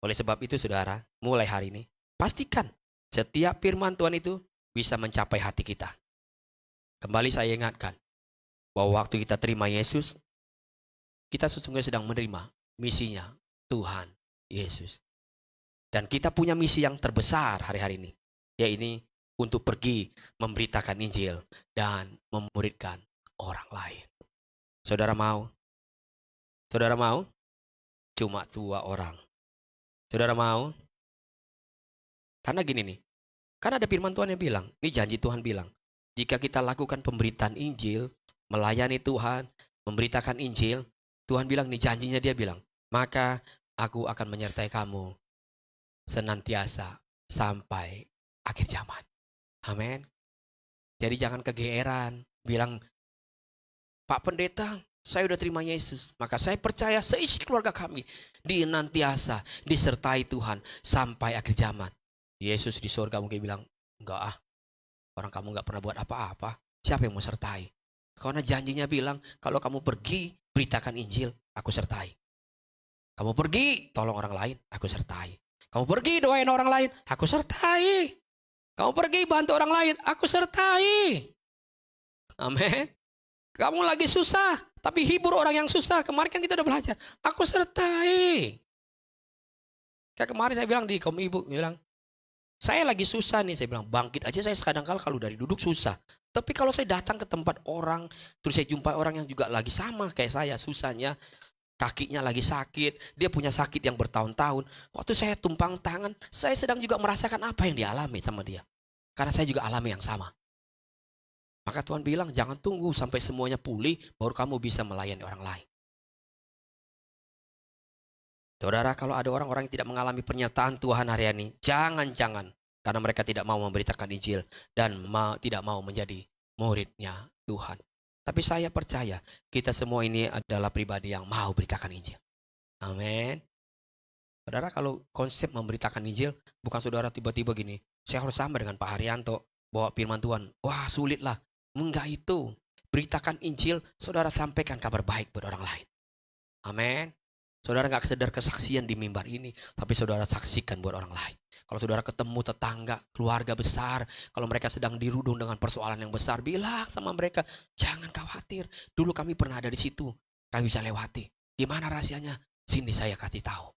Oleh sebab itu saudara, mulai hari ini, pastikan setiap firman Tuhan itu bisa mencapai hati kita. Kembali saya ingatkan, bahwa waktu kita terima Yesus, kita sesungguhnya sedang menerima misinya Tuhan Yesus. Dan kita punya misi yang terbesar hari-hari ini, yaitu untuk pergi memberitakan Injil dan memuridkan orang lain. Saudara mau? Saudara mau? Cuma 2 orang. Saudara mau? Karena gini nih, Karena ada firman Tuhan yang bilang, ini janji Tuhan bilang, jika kita lakukan pemberitaan Injil, melayani Tuhan, memberitakan Injil, Tuhan bilang, nih janjinya dia bilang, maka aku akan menyertai kamu senantiasa sampai akhir zaman. Amin. Jadi jangan kegeeran, bilang, Pak Pendeta, saya udah terima Yesus, maka saya percaya seisi keluarga kami dinantiasa disertai Tuhan sampai akhir zaman. Yesus di surga mungkin bilang, enggak ah, orang kamu enggak pernah buat apa-apa, siapa yang mau sertai? Karena janjinya bilang, kalau kamu pergi beritakan Injil, aku sertai. Kamu pergi tolong orang lain, aku sertai. Kamu pergi doain orang lain, aku sertai. Kamu pergi bantu orang lain, aku sertai. Amin. Kamu lagi susah, tapi hibur orang yang susah. Kemarin kan kita udah belajar. Aku sertai. Kayak kemarin saya bilang di kaum ibu, bilang, saya lagi susah nih. Saya bilang, bangkit aja saya kadang-kala kalau dari duduk susah. Tapi kalau saya datang ke tempat orang, terus saya jumpa orang yang juga lagi sama kayak saya, susahnya. Kakinya lagi sakit, dia punya sakit yang bertahun-tahun. Waktu saya tumpang tangan, saya sedang juga merasakan apa yang dialami sama dia. Karena saya juga alami yang sama. Maka Tuhan bilang, jangan tunggu sampai semuanya pulih, baru kamu bisa melayani orang lain. Saudara, kalau ada orang-orang yang tidak mengalami pernyataan Tuhan hari ini, jangan-jangan. Karena mereka tidak mau memberitakan Injil dan tidak mau menjadi muridnya Tuhan. Tapi saya percaya, kita semua ini adalah pribadi yang mau beritakan Injil. Amin. Saudara, kalau konsep memberitakan Injil, bukan saudara tiba-tiba gini, saya harus sama dengan Pak Haryanto, bawa firman Tuhan. Wah, sulit lah. Enggak itu. Beritakan Injil, saudara sampaikan kabar baik buat orang lain. Amin. Saudara gak sekedar kesaksian di mimbar ini, tapi saudara saksikan buat orang lain. Kalau saudara ketemu tetangga, keluarga besar, kalau mereka sedang dirudung dengan persoalan yang besar, bilang sama mereka, jangan khawatir. Dulu kami pernah ada di situ, kami bisa lewati. Gimana rahasianya? Sini saya kasih tahu.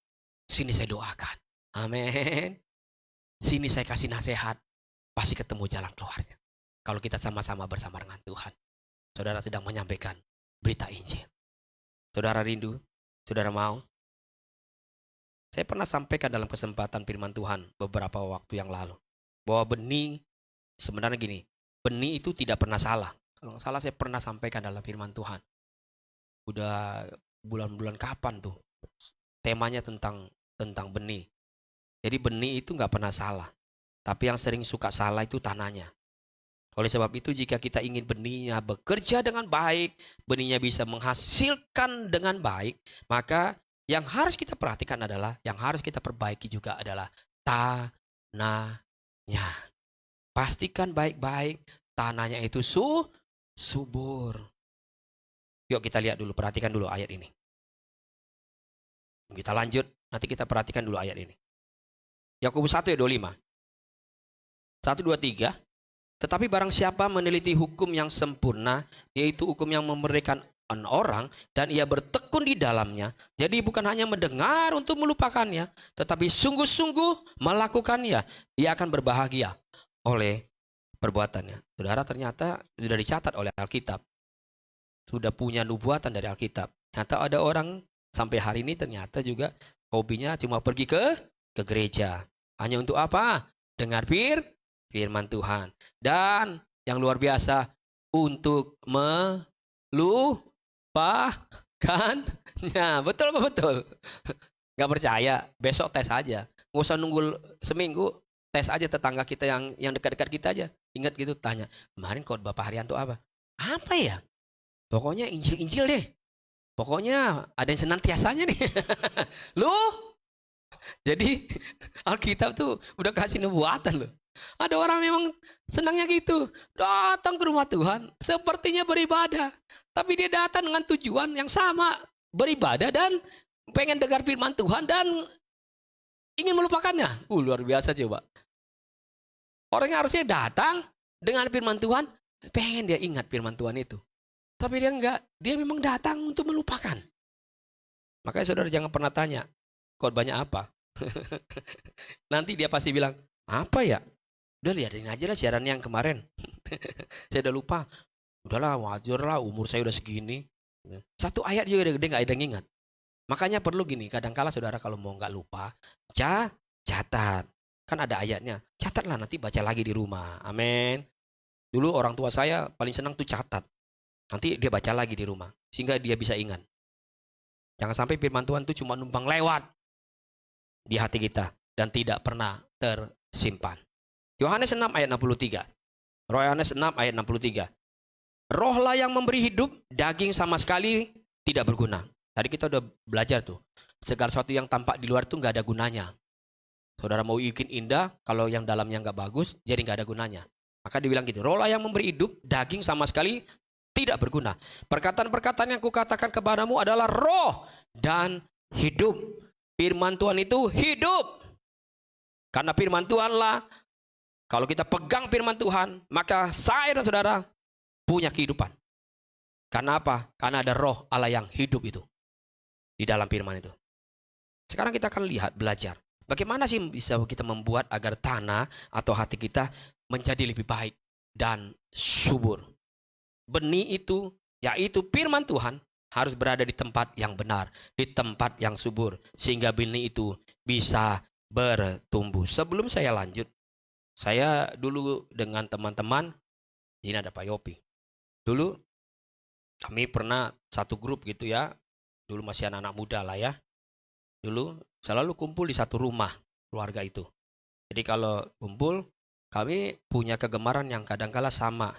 Sini saya doakan. Amin. Sini saya kasih nasihat. Pasti ketemu jalan keluarnya. Kalau kita sama-sama bersama dengan Tuhan. Saudara sedang menyampaikan berita Injil. Saudara rindu? Saudara mau? Saya pernah sampaikan dalam kesempatan firman Tuhan beberapa waktu yang lalu. Bahwa benih, sebenarnya gini. Benih itu tidak pernah salah. Kalau nggak salah saya pernah sampaikan dalam firman Tuhan. Udah bulan-bulan kapan tuh? Temanya tentang benih. Jadi benih itu nggak pernah salah. Tapi yang sering suka salah itu tanahnya. Oleh sebab itu jika kita ingin benihnya bekerja dengan baik, benihnya bisa menghasilkan dengan baik, maka yang harus kita perhatikan adalah, yang harus kita perbaiki juga adalah tanahnya. Pastikan baik-baik tanahnya itu subur. Yuk kita lihat dulu, perhatikan dulu ayat ini. Kita lanjut, nanti kita perhatikan dulu ayat ini. Yakobus 1 ayat 25. 1, 2, 3. Tetapi barang siapa meneliti hukum yang sempurna, yaitu hukum yang memberikan orang, dan ia bertekun di dalamnya, jadi bukan hanya mendengar untuk melupakannya, tetapi sungguh-sungguh melakukannya, ia akan berbahagia oleh perbuatannya. Saudara, ternyata sudah dicatat oleh Alkitab. Sudah punya nubuatan dari Alkitab. Ternyata ada orang sampai hari ini ternyata juga hobinya cuma pergi ke gereja. Hanya untuk apa? Dengar firman Tuhan. Dan yang luar biasa, untuk melupakannya. Betul apa betul? Gak percaya, besok tes aja. Nggak usah nunggu seminggu, tes aja tetangga kita yang dekat-dekat kita aja. Ingat gitu, tanya, kemarin kau Bapak Haryanto apa? Apa ya? Pokoknya Injil deh. Pokoknya ada yang senantiasanya nih. Lu? Jadi Alkitab tuh udah kasih nubuatan loh. Ada orang memang senangnya gitu. Datang ke rumah Tuhan. Sepertinya beribadah. Tapi dia datang dengan tujuan yang sama. Beribadah dan pengen dengar firman Tuhan. Dan ingin melupakannya. Luar biasa coba. Orangnya harusnya datang dengan firman Tuhan. Pengen dia ingat firman Tuhan itu. Tapi dia enggak. Dia memang datang untuk melupakan. Makanya saudara jangan pernah tanya. Khotbahnya apa? Nanti dia pasti bilang. Apa ya? Udah liatin aja lah siaran yang kemarin. Saya udah lupa. Udahlah wajar lah, umur saya udah segini. Satu ayat juga dia gak ada yang ingat. Makanya perlu gini, kadangkala saudara kalau mau gak lupa, catat. Kan ada ayatnya. Catatlah nanti baca lagi di rumah. Amin. Dulu orang tua saya paling senang tuh catat. Nanti dia baca lagi di rumah. Sehingga dia bisa ingat. Jangan sampai firman Tuhan itu cuma numpang lewat di hati kita. Dan tidak pernah tersimpan. Yohanes 6 ayat 63. Yohanes 6 ayat 63. Rohlah yang memberi hidup, daging sama sekali tidak berguna. Tadi kita udah belajar tuh. Segala sesuatu yang tampak di luar itu nggak ada gunanya. Saudara mau bikin indah, kalau yang dalamnya nggak bagus, jadi nggak ada gunanya. Maka dibilang gitu, rohlah yang memberi hidup, daging sama sekali tidak berguna. Perkataan-perkataan yang kukatakan kepadamu adalah roh dan hidup. Firman Tuhan itu hidup. Karena firman Tuhanlah, kalau kita pegang firman Tuhan, maka saya dan saudara punya kehidupan. Karena apa? Karena ada roh Allah yang hidup itu. Di dalam firman itu. Sekarang kita akan lihat, belajar. Bagaimana sih bisa kita membuat agar tanah atau hati kita menjadi lebih baik dan subur. Benih itu, yaitu firman Tuhan, harus berada di tempat yang benar, di tempat yang subur, sehingga benih itu bisa bertumbuh. Sebelum saya lanjut, saya dulu dengan teman-teman, ini ada Pak Yopi. Dulu kami pernah satu grup gitu ya, dulu masih anak-anak muda lah ya. Dulu selalu kumpul di satu rumah keluarga itu. Jadi kalau kumpul, kami punya kegemaran yang kadangkala sama,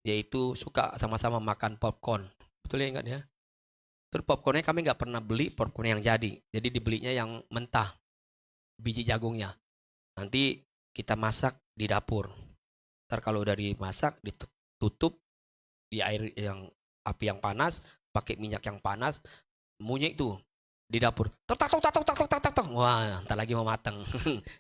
yaitu suka sama-sama makan popcorn. Betul ya, ingat ya? Terus popcornnya kami nggak pernah beli popcorn yang jadi. Jadi dibelinya yang mentah, biji jagungnya. Nanti kita masak di dapur. Ntar kalau udah dimasak, ditutup di air yang api yang panas, pakai minyak yang panas, munyi itu di dapur. Tak. Wah, ntar lagi mau matang.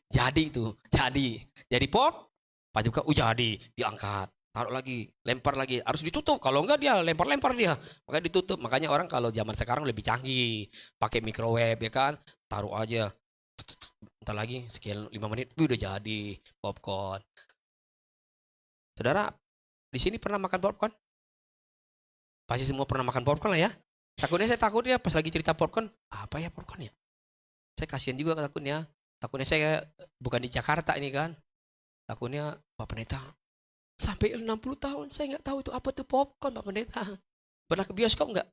Jadi itu, jadi pop. Pak juga, jadi diangkat. Taruh lagi, lempar lagi, harus ditutup. Kalau enggak dia lempar dia. Makanya ditutup. Makanya orang kalau zaman sekarang lebih canggih, pakai microwave ya kan, taruh aja. Ntar lagi sekian 5 menit, udah jadi popcorn. Saudara, di sini pernah makan popcorn? Pasti semua pernah makan popcorn lah ya. Saya takut ya pas lagi cerita popcorn, apa ya popcorn ya? Saya kasihan juga takutnya. Takutnya saya bukan di Jakarta ini kan. Takutnya Pak Pendeta, sampai 60 tahun saya nggak tahu itu apa tuh popcorn Pak Pendeta. Pernah ke bioskop nggak?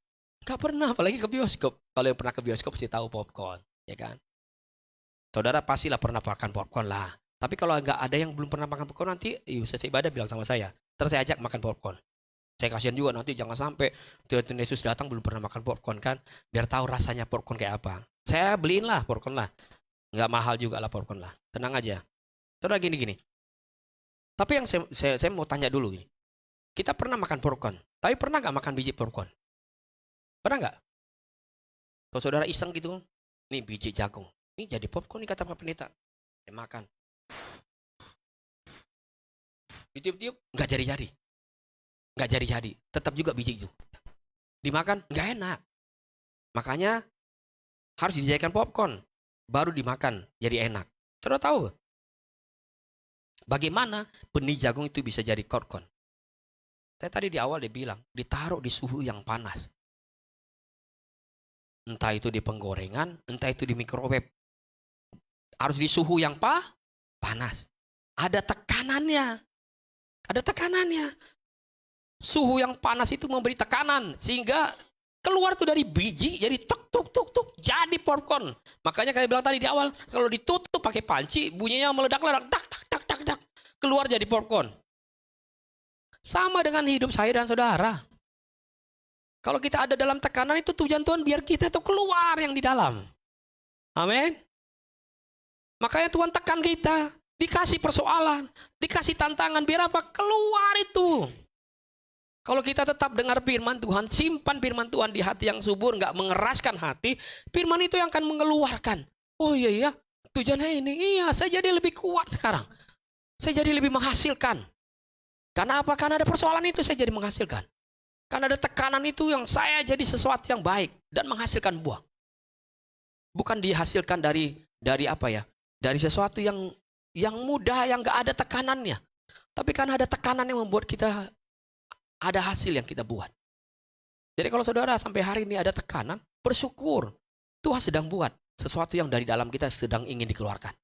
Nggak pernah, apalagi ke bioskop. Kalau yang pernah ke bioskop pasti tahu popcorn, ya kan? Saudara pastilah pernah makan popcorn lah. Tapi kalau nggak ada yang belum pernah makan popcorn, nanti Ustaz Ibadah bilang sama saya. Terus saya ajak makan popcorn. Saya kasihan juga nanti jangan sampai Tuhan Yesus datang belum pernah makan popcorn kan. Biar tahu rasanya popcorn kayak apa. Saya beliin lah popcorn lah. Nggak mahal juga lah popcorn lah. Tenang aja. Saudara gini. Tapi yang saya mau tanya dulu ini. Kita pernah makan popcorn. Tapi pernah nggak makan biji popcorn? Pernah nggak? Kalau saudara iseng gitu. Nih biji jagung. Ini jadi popcorn nih kata Pak Pendeta. Saya makan. Ditiup-tiup. Nggak jadi-jadi. Nggak jadi-jadi. Tetap juga biji itu. Dimakan nggak enak. Makanya harus dijadikan popcorn. Baru dimakan jadi enak. Saudara tahu? Bagaimana benih jagung itu bisa jadi popcorn? Saya tadi di awal dia bilang, ditaruh di suhu yang panas. Entah itu di penggorengan, entah itu di microwave. Harus di suhu yang panas. Ada tekanannya. Ada tekanannya. Suhu yang panas itu memberi tekanan sehingga keluar tuh dari biji jadi tuk jadi popcorn. Makanya kayak bilang tadi di awal, kalau ditutup pakai panci bunyinya meledak-ledak, tak keluar jadi popcorn. Sama dengan hidup saya dan saudara. Kalau kita ada dalam tekanan itu tujuan Tuhan biar kita tuh keluar yang di dalam. Amin. Makanya Tuhan tekan kita, dikasih persoalan, dikasih tantangan biar apa? Keluar itu. Kalau kita tetap dengar firman Tuhan, simpan firman Tuhan di hati yang subur, nggak mengeraskan hati, firman itu yang akan mengeluarkan. Oh iya, tujuannya ini. Iya, saya jadi lebih kuat sekarang. Saya jadi lebih menghasilkan. Karena apa? Karena ada persoalan itu saya jadi menghasilkan. Karena ada tekanan itu yang saya jadi sesuatu yang baik dan menghasilkan buah. Bukan dihasilkan dari apa ya? Dari sesuatu yang mudah, yang nggak ada tekanannya. Tapi karena ada tekanan yang membuat kita ada hasil yang kita buat. Jadi kalau saudara sampai hari ini ada tekanan, bersyukur. Tuhan sedang buat sesuatu yang dari dalam kita sedang ingin dikeluarkan.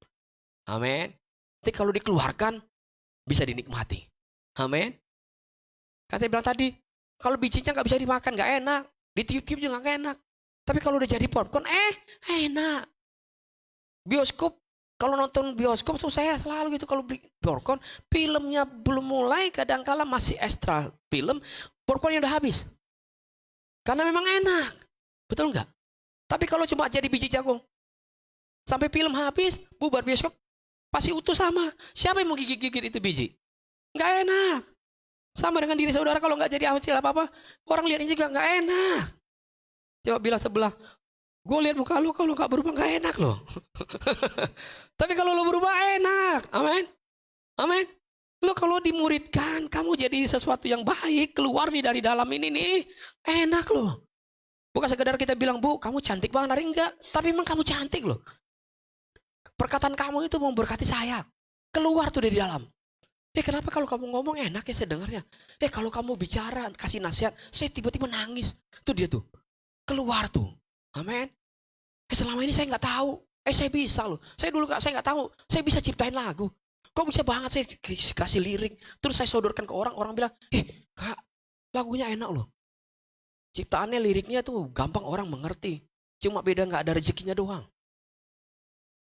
Amin. Tapi kalau dikeluarkan, bisa dinikmati. Amin. Katanya bilang tadi, kalau bijinya nggak bisa dimakan, nggak enak. Ditiup-tiup juga nggak enak. Tapi kalau udah jadi popcorn, enak. Bioskop, kalau nonton bioskop tuh saya selalu gitu, kalau beli popcorn, filmnya belum mulai, kadangkala masih ekstra film, popcornnya udah habis. Karena memang enak. Betul nggak? Tapi kalau cuma jadi biji jagung, sampai film habis, bubar bioskop, pasti utuh sama. Siapa yang mau gigit-gigit itu biji? Nggak enak. Sama dengan diri saudara, kalau nggak jadi hasil apa-apa, orang lihatnya juga nggak enak. Coba bilang sebelah, gue lihat muka lu, kalau nggak berubah nggak enak loh. Tapi kalau lu berubah enak. Amin. Amin. Lu kalau dimuridkan, kamu jadi sesuatu yang baik, keluar nih dari dalam ini nih, enak loh. Bukan sekedar kita bilang, Bu, kamu cantik banget hari enggak. Tapi memang kamu cantik loh. Perkataan kamu itu memberkati saya. Keluar tuh dari dalam. Kenapa kalau kamu ngomong enak ya saya dengarnya. Kalau kamu bicara, kasih nasihat, saya tiba-tiba nangis. Itu dia tuh. Keluar tuh. Amin. Selama ini saya nggak tahu. Saya bisa loh. Saya nggak tahu. Saya bisa ciptain lagu. Kok bisa banget saya kasih lirik. Terus saya sodorkan ke orang. Orang bilang, Kak, lagunya enak loh. Ciptaannya, liriknya tuh gampang orang mengerti. Cuma beda nggak ada rezekinya doang.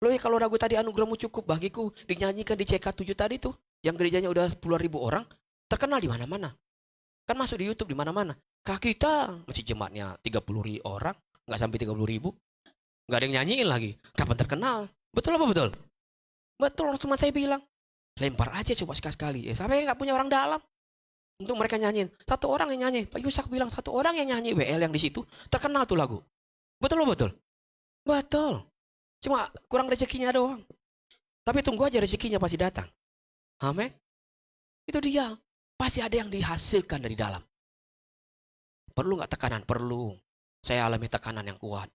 Loh kalau lagu tadi anugerahmu cukup bagiku dinyanyikan di CK7 tadi tuh, yang gerejanya udah puluhan ribu orang, terkenal di mana-mana. Kan masuk di YouTube di mana-mana. Kak kita masih jemaatnya 30.000 orang, nggak sampai 30.000, nggak ada yang nyanyiin lagi. Kapan terkenal? Betul apa betul? Betul, cuma saya bilang, lempar aja coba sekali-sekali. Sampai nggak punya orang dalam. Untuk mereka nyanyiin. Satu orang yang nyanyi. Pak Yusak bilang, satu orang yang nyanyi WL yang di situ, terkenal tuh lagu. Betul apa betul? Betul. Cuma kurang rezekinya doang. Tapi tunggu aja rezekinya pasti datang. Amin. Itu dia. Pasti ada yang dihasilkan dari dalam. Perlu nggak tekanan? Perlu. Saya alami tekanan yang kuat.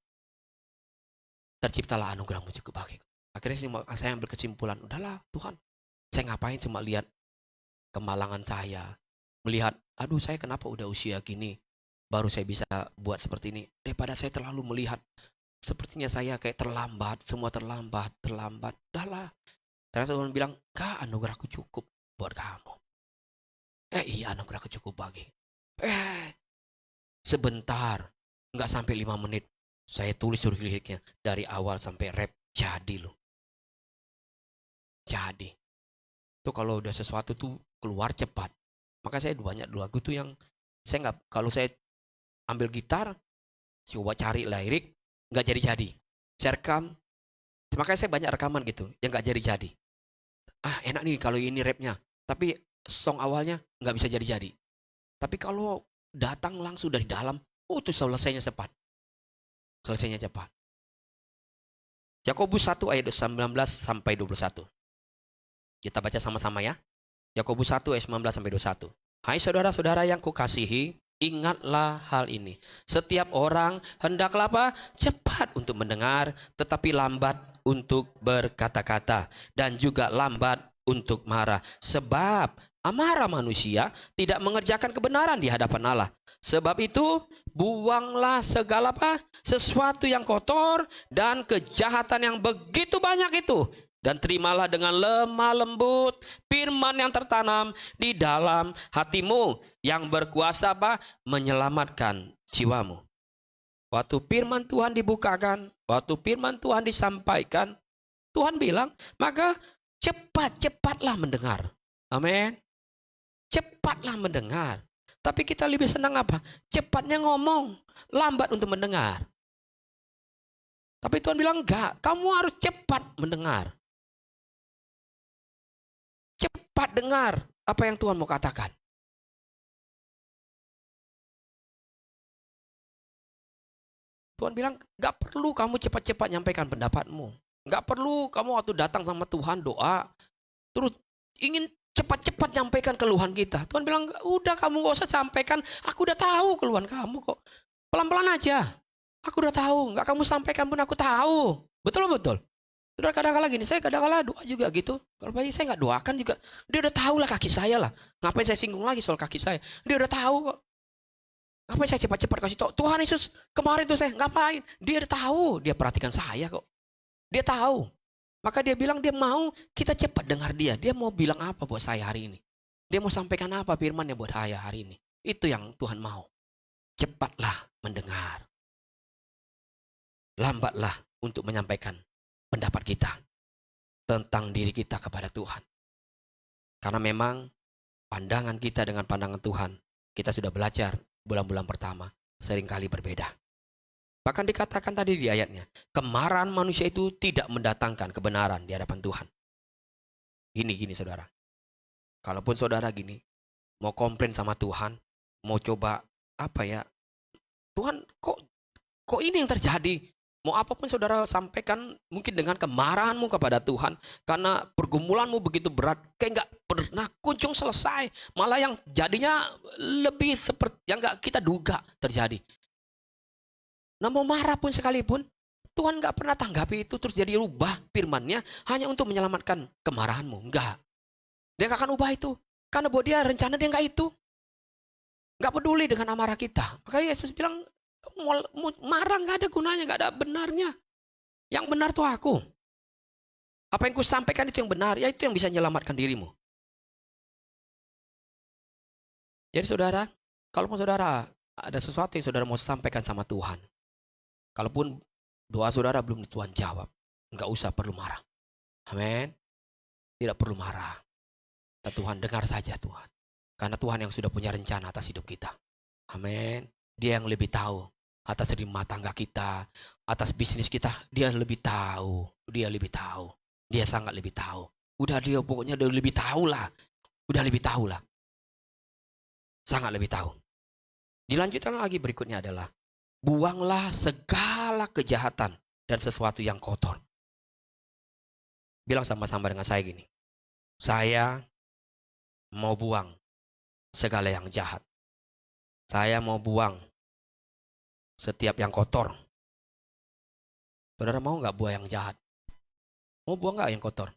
Terciptalah anugerahmu cukup bagiku. Akhirnya saya ambil kesimpulan. Udahlah Tuhan. Saya ngapain cuma lihat kemalangan saya. Melihat, aduh saya kenapa udah usia gini. Baru saya bisa buat seperti ini. Daripada saya terlalu melihat. Sepertinya saya kayak terlambat. Semua terlambat. Udahlah. Ternyata Tuhan bilang, Kak, anugerahku cukup buat kamu. Iya, anugerahku cukup bagi. Sebentar, nggak sampai 5 menit, saya tulis liriknya dari awal sampai rap, jadi loh. Jadi. Itu kalau udah sesuatu tuh keluar cepat. Maka saya banyak lagu tuh yang saya nggak, kalau saya ambil gitar, coba cari lirik, nggak jadi-jadi. Saya rekam. Makanya saya banyak rekaman gitu, yang nggak jadi-jadi. Enak nih kalau ini rapnya. Tapi song awalnya nggak bisa jadi-jadi. Tapi kalau datang langsung dari dalam, itu selesainya cepat. Yakobus 1 ayat 19 sampai 21. Kita baca sama-sama ya. Yakobus 1 ayat 19 sampai 21. Hai saudara-saudara yang kukasihi, ingatlah hal ini. Setiap orang hendaklah apa? Cepat untuk mendengar, tetapi lambat untuk berkata-kata, dan juga lambat untuk marah. Sebab amarah manusia tidak mengerjakan kebenaran di hadapan Allah. Sebab itu, buanglah segala apa? Sesuatu yang kotor dan kejahatan yang begitu banyak itu. Dan terimalah dengan lemah lembut firman yang tertanam di dalam hatimu, yang berkuasa apa? Menyelamatkan jiwamu. Waktu firman Tuhan dibukakan, waktu firman Tuhan disampaikan, Tuhan bilang, maka cepatlah mendengar. Amin. Cepatlah mendengar. Tapi kita lebih senang apa? Cepatnya ngomong, lambat untuk mendengar. Tapi Tuhan bilang, enggak, kamu harus cepat mendengar. Cepat dengar apa yang Tuhan mau katakan. Tuhan bilang, gak perlu kamu cepat-cepat nyampaikan pendapatmu. Gak perlu kamu waktu datang sama Tuhan doa, terus ingin cepat-cepat nyampaikan keluhan kita. Tuhan bilang, udah kamu gak usah sampaikan, aku udah tahu keluhan kamu kok. Pelan-pelan aja, aku udah tahu. Gak kamu sampaikan pun aku tahu. Betul? Udah kadang-kadang gini, saya kadang-kadang doa juga gitu. Kalau bayi saya gak doakan juga, dia udah tahu lah kaki saya lah. Ngapain saya singgung lagi soal kaki saya? Dia udah tahu kok. Ngapain saya cepat-cepat kasih tahu? Tuhan Yesus kemarin tuh saya ngapain? Dia tahu, dia perhatikan saya kok. Dia tahu. Maka dia bilang dia mau kita cepat dengar dia. Dia mau bilang apa buat saya hari ini. Dia mau sampaikan apa firman-Nya buat saya hari ini. Itu yang Tuhan mau. Cepatlah mendengar. Lambatlah untuk menyampaikan pendapat kita tentang diri kita kepada Tuhan. Karena memang pandangan kita dengan pandangan Tuhan, kita sudah belajar bulan-bulan pertama, seringkali berbeda. Bahkan dikatakan tadi di ayatnya, kemarahan manusia itu tidak mendatangkan kebenaran di hadapan Tuhan. Gini saudara. Kalaupun saudara gini, mau komplain sama Tuhan, mau coba apa ya, Tuhan kok ini yang terjadi? Mau apapun saudara sampaikan mungkin dengan kemarahanmu kepada Tuhan, karena pergumulanmu begitu berat, kayak nggak pernah kunjung selesai, malah yang jadinya lebih seperti yang nggak kita duga terjadi. Nah, mau marah pun sekalipun, Tuhan nggak pernah tanggapi itu terus jadi rubah firman-Nya hanya untuk menyelamatkan kemarahanmu. Enggak. Dia nggak akan ubah itu. Karena buat dia rencana dia nggak itu. Nggak peduli dengan amarah kita. Makanya Yesus bilang, mau marah nggak ada gunanya, nggak ada benarnya. Yang benar tuh aku. Apa yang ku sampaikan itu yang benar, ya itu yang bisa menyelamatkan dirimu. Jadi saudara, kalau saudara ada sesuatu yang saudara mau sampaikan sama Tuhan, kalaupun doa saudara belum Tuhan jawab, nggak usah perlu marah. Amin. Tidak perlu marah. Tuhan dengar saja Tuhan. Karena Tuhan yang sudah punya rencana atas hidup kita. Amin. Dia yang lebih tahu atas rumah tangga kita, atas bisnis kita. Dia lebih tahu. Dia lebih tahu. Dia sangat lebih tahu. Udah dia pokoknya udah lebih tahu lah. Udah lebih tahu lah. Sangat lebih tahu. Dilanjutkan lagi berikutnya adalah, buanglah segala kejahatan dan sesuatu yang kotor. Bilang sama-sama dengan saya gini. Saya mau buang segala yang jahat. Saya mau buang setiap yang kotor. Saudara mau nggak buang yang jahat? Mau buang nggak yang kotor?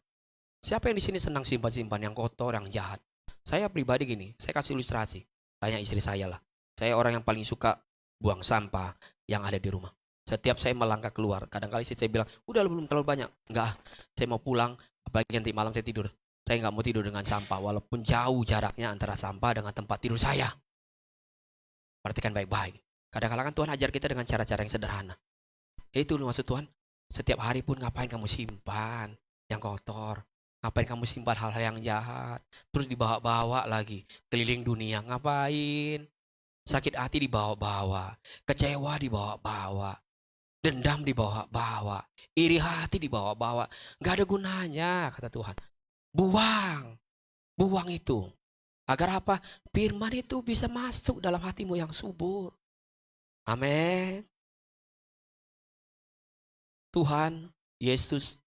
Siapa yang di sini senang simpan-simpan yang kotor, yang jahat? Saya pribadi gini, saya kasih ilustrasi. Tanya istri saya lah. Saya orang yang paling suka buang sampah yang ada di rumah. Setiap saya melangkah keluar, kadang-kali saya bilang, udah belum terlalu banyak. Enggak, saya mau pulang, apalagi nanti malam saya tidur. Saya nggak mau tidur dengan sampah, walaupun jauh jaraknya antara sampah dengan tempat tidur saya. Perhatikan baik-baik. Kadang-kadang kan Tuhan ajar kita dengan cara-cara yang sederhana. Itu maksud Tuhan. Setiap hari pun ngapain kamu simpan yang kotor? Ngapain kamu simpan hal-hal yang jahat? Terus dibawa-bawa lagi keliling dunia, ngapain? Sakit hati dibawa-bawa, kecewa dibawa-bawa, dendam dibawa-bawa, iri hati dibawa-bawa. Gak ada gunanya, kata Tuhan. Buang itu. Agar apa? Firman itu bisa masuk dalam hatimu yang subur. Amin. Tuhan Yesus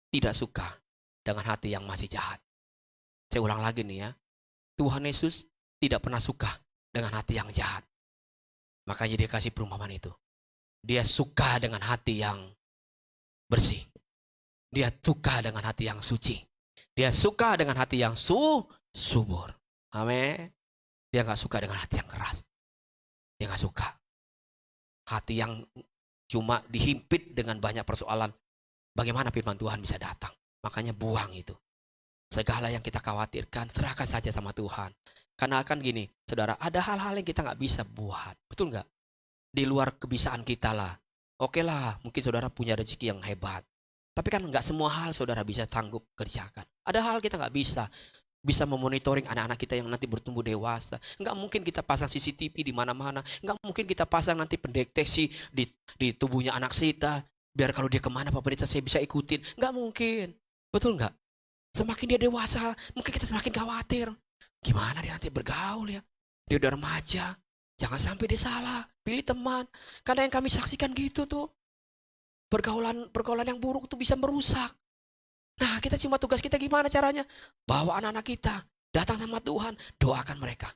tidak suka dengan hati yang masih jahat. Saya ulang lagi nih ya. Tuhan Yesus tidak pernah suka dengan hati yang jahat. Makanya dia kasih perumpamaan itu. Dia suka dengan hati yang bersih. Dia suka dengan hati yang suci. Dia suka dengan hati yang subur. Amin. Dia gak suka dengan hati yang keras. Dia gak suka. Hati yang cuma dihimpit dengan banyak persoalan. Bagaimana firman Tuhan bisa datang? Makanya buang itu. Segala yang kita khawatirkan, serahkan saja sama Tuhan. Karena akan gini, saudara, ada hal-hal yang kita gak bisa buat. Betul gak? Di luar kebisaan kita lah. Oke lah, mungkin saudara punya rezeki yang hebat. Tapi kan nggak semua hal saudara bisa sanggup kerjakan. Ada hal kita nggak bisa. Bisa memonitoring anak-anak kita yang nanti bertumbuh dewasa. Nggak mungkin kita pasang CCTV di mana-mana. Nggak mungkin kita pasang nanti pendeteksi di tubuhnya anak kita. Biar kalau dia kemana Pak Pendeta saya bisa ikutin. Nggak mungkin. Betul nggak? Semakin dia dewasa, mungkin kita semakin khawatir. Gimana dia nanti bergaul ya? Dia udah remaja. Jangan sampai dia salah. Pilih teman. Karena yang kami saksikan gitu tuh. Pergaulan yang buruk itu bisa merusak. Nah, kita cuma tugas kita gimana caranya? Bawa anak-anak kita datang sama Tuhan, doakan mereka.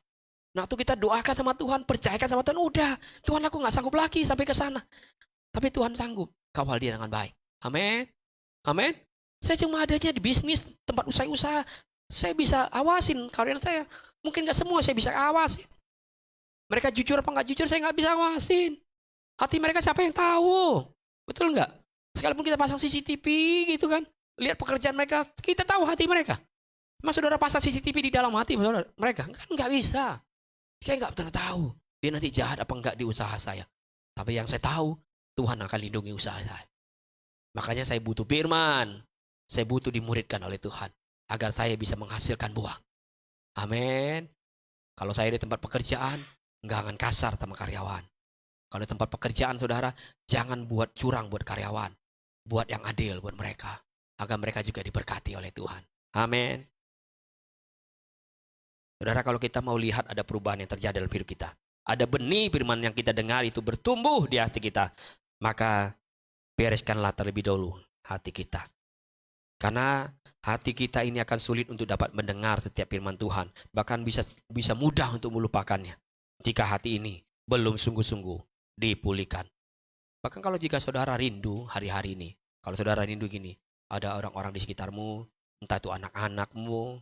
Nah, tuh kita doakan sama Tuhan, percayakan sama Tuhan, udah. Tuhan aku nggak sanggup lagi sampai ke sana. Tapi Tuhan sanggup, kawal dia dengan baik. Amin. Amin. Saya cuma adanya di bisnis, tempat usaha-usaha. Saya bisa awasin karyawan saya. Mungkin nggak semua saya bisa awasin. Mereka jujur apa nggak jujur saya nggak bisa awasin. Hati mereka siapa yang tahu? Betul nggak? Sekalipun kita pasang CCTV gitu kan. lihat pekerjaan mereka, kita tahu hati mereka. Mas saudara pasang CCTV di dalam hati saudara, mereka kan nggak bisa. Saya nggak pernah tahu dia nanti jahat apa enggak di usaha saya. Tapi yang saya tahu, Tuhan akan lindungi usaha saya. Makanya saya butuh firman. Saya butuh dimuridkan oleh Tuhan agar saya bisa menghasilkan buah. Amin. Kalau saya di tempat pekerjaan, jangan kasar sama karyawan. Kalau di tempat pekerjaan saudara, jangan buat curang buat karyawan. Buat yang adil buat mereka. Agar mereka juga diberkati oleh Tuhan. Amin. Saudara, kalau kita mau lihat ada perubahan yang terjadi dalam hidup kita. Ada benih firman yang kita dengar itu bertumbuh di hati kita. Maka bereskanlah terlebih dahulu hati kita. Karena hati kita ini akan sulit untuk dapat mendengar setiap firman Tuhan. Bahkan bisa mudah untuk melupakannya. Jika hati ini belum sungguh-sungguh dipulihkan. Bahkan kalau jika saudara rindu hari-hari ini. Kalau saudara rindu gini. Ada orang-orang di sekitarmu. Entah itu anak-anakmu,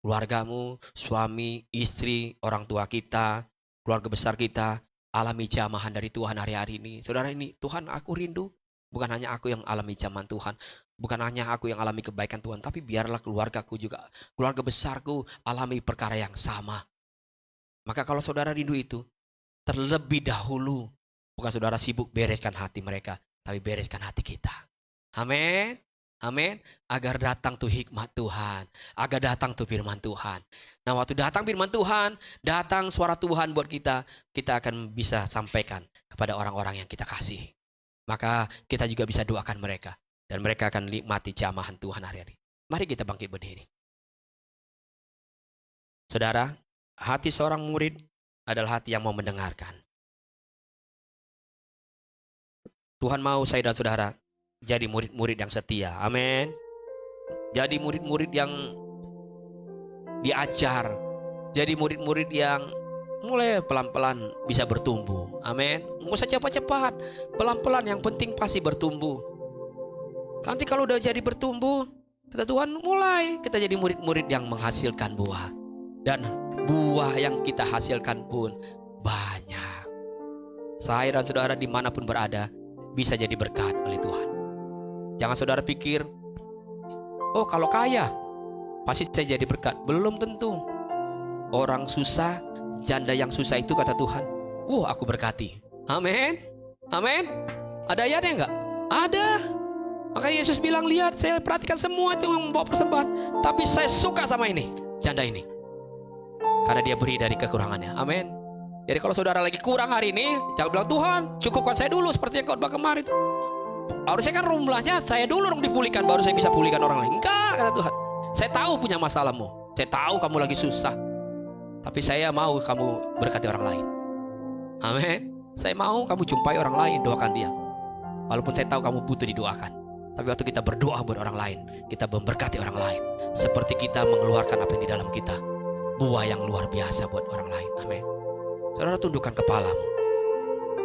keluargamu, suami, istri, orang tua kita, keluarga besar kita. Alami jamahan dari Tuhan hari-hari ini. Saudara ini, Tuhan aku rindu. Bukan hanya aku yang alami jamahan Tuhan. Bukan hanya aku yang alami kebaikan Tuhan. Tapi biarlah keluargaku juga, keluarga besarku alami perkara yang sama. Maka kalau saudara rindu itu, terlebih dahulu. Bukan saudara sibuk bereskan hati mereka. Tapi bereskan hati kita. Amin. Amin. Agar datang tuh hikmat Tuhan. Agar datang tuh firman Tuhan. Nah waktu datang firman Tuhan, datang suara Tuhan buat kita, kita akan bisa sampaikan kepada orang-orang yang kita kasih. Maka kita juga bisa doakan mereka. Dan mereka akan nikmati jamahan Tuhan hari-hari. Mari kita bangkit berdiri. Saudara, hati seorang murid adalah hati yang mau mendengarkan. Tuhan mau saya dan saudara jadi murid-murid yang setia. Amin. Jadi murid-murid yang diajar. Jadi murid-murid yang mulai pelan-pelan bisa bertumbuh. Amin. Nggak usah cepat-cepat. Pelan-pelan, yang penting pasti bertumbuh. Nanti kalau udah jadi bertumbuh, kata Tuhan, mulai kita jadi murid-murid yang menghasilkan buah. Dan buah yang kita hasilkan pun banyak. Saya dan saudara dimanapun berada bisa jadi berkat oleh Tuhan. Jangan saudara pikir, oh kalau kaya pasti saya jadi berkat. Belum tentu. Orang susah, janda yang susah itu kata Tuhan, aku berkati. Amin. Amin. Ada ayatnya enggak? Ada. Maka Yesus bilang, lihat saya perhatikan semua itu yang membawa persembahan. Tapi saya suka sama ini, janda ini. Karena dia beri dari kekurangannya. Amin. Jadi kalau saudara lagi kurang hari ini, jangan bilang, Tuhan cukupkan saya dulu seperti yang khotbah kemarin itu. Harusnya kan rumahnya saya dulu dong dipulihkan, baru saya bisa pulihkan orang lain. Enggak, kata Tuhan. Saya tahu punya masalahmu. Saya tahu kamu lagi susah. Tapi saya mau kamu berkati orang lain. Amin. Saya mau kamu jumpai orang lain, doakan dia. Walaupun saya tahu kamu butuh didoakan. Tapi waktu kita berdoa buat orang lain, kita memberkati orang lain. Seperti kita mengeluarkan apa yang di dalam kita. Buah yang luar biasa buat orang lain. Amin. Saudara, tundukkan kepalamu.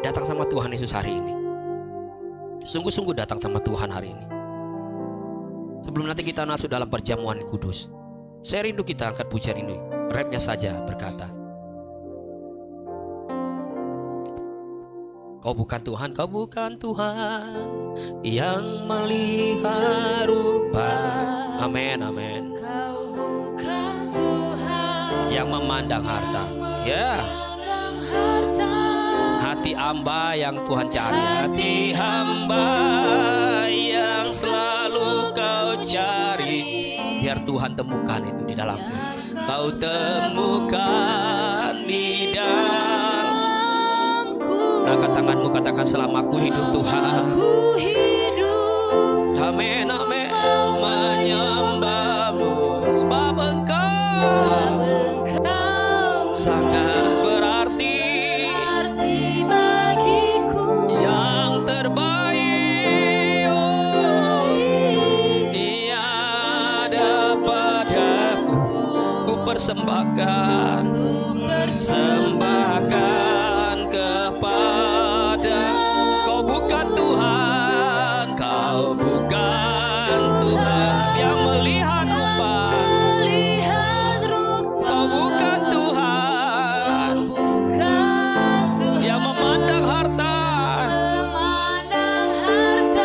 Datang sama Tuhan Yesus hari ini. Sungguh-sungguh datang sama Tuhan hari ini. Sebelum nanti kita masuk dalam perjamuan kudus, saya rindu kita angkat pujian ini. Rapnya saja berkata, Kau bukan Tuhan, Kau bukan Tuhan yang melihat rupa. Amin, amin. Kau bukan Tuhan yang memandang harta. Ya. memandang harta. Hati hamba yang Tuhan cari. Hati hamba yang selalu Kau cari. Biar Tuhan temukan itu di dalammu. Kau temukan di dalamku. Angkat tanganmu, katakan, selama aku hidup Tuhan. Aku hidup Amin, amin. Menyembahmu sebab Engkau sangat berarti. arti bagiku. Yang terbaik tiada padaku. Ku persembahkan kepada Kau bukan Tuhan. Kau bukan Tuhan yang melihat rupa. Kau bukan Tuhan yang memandang harta.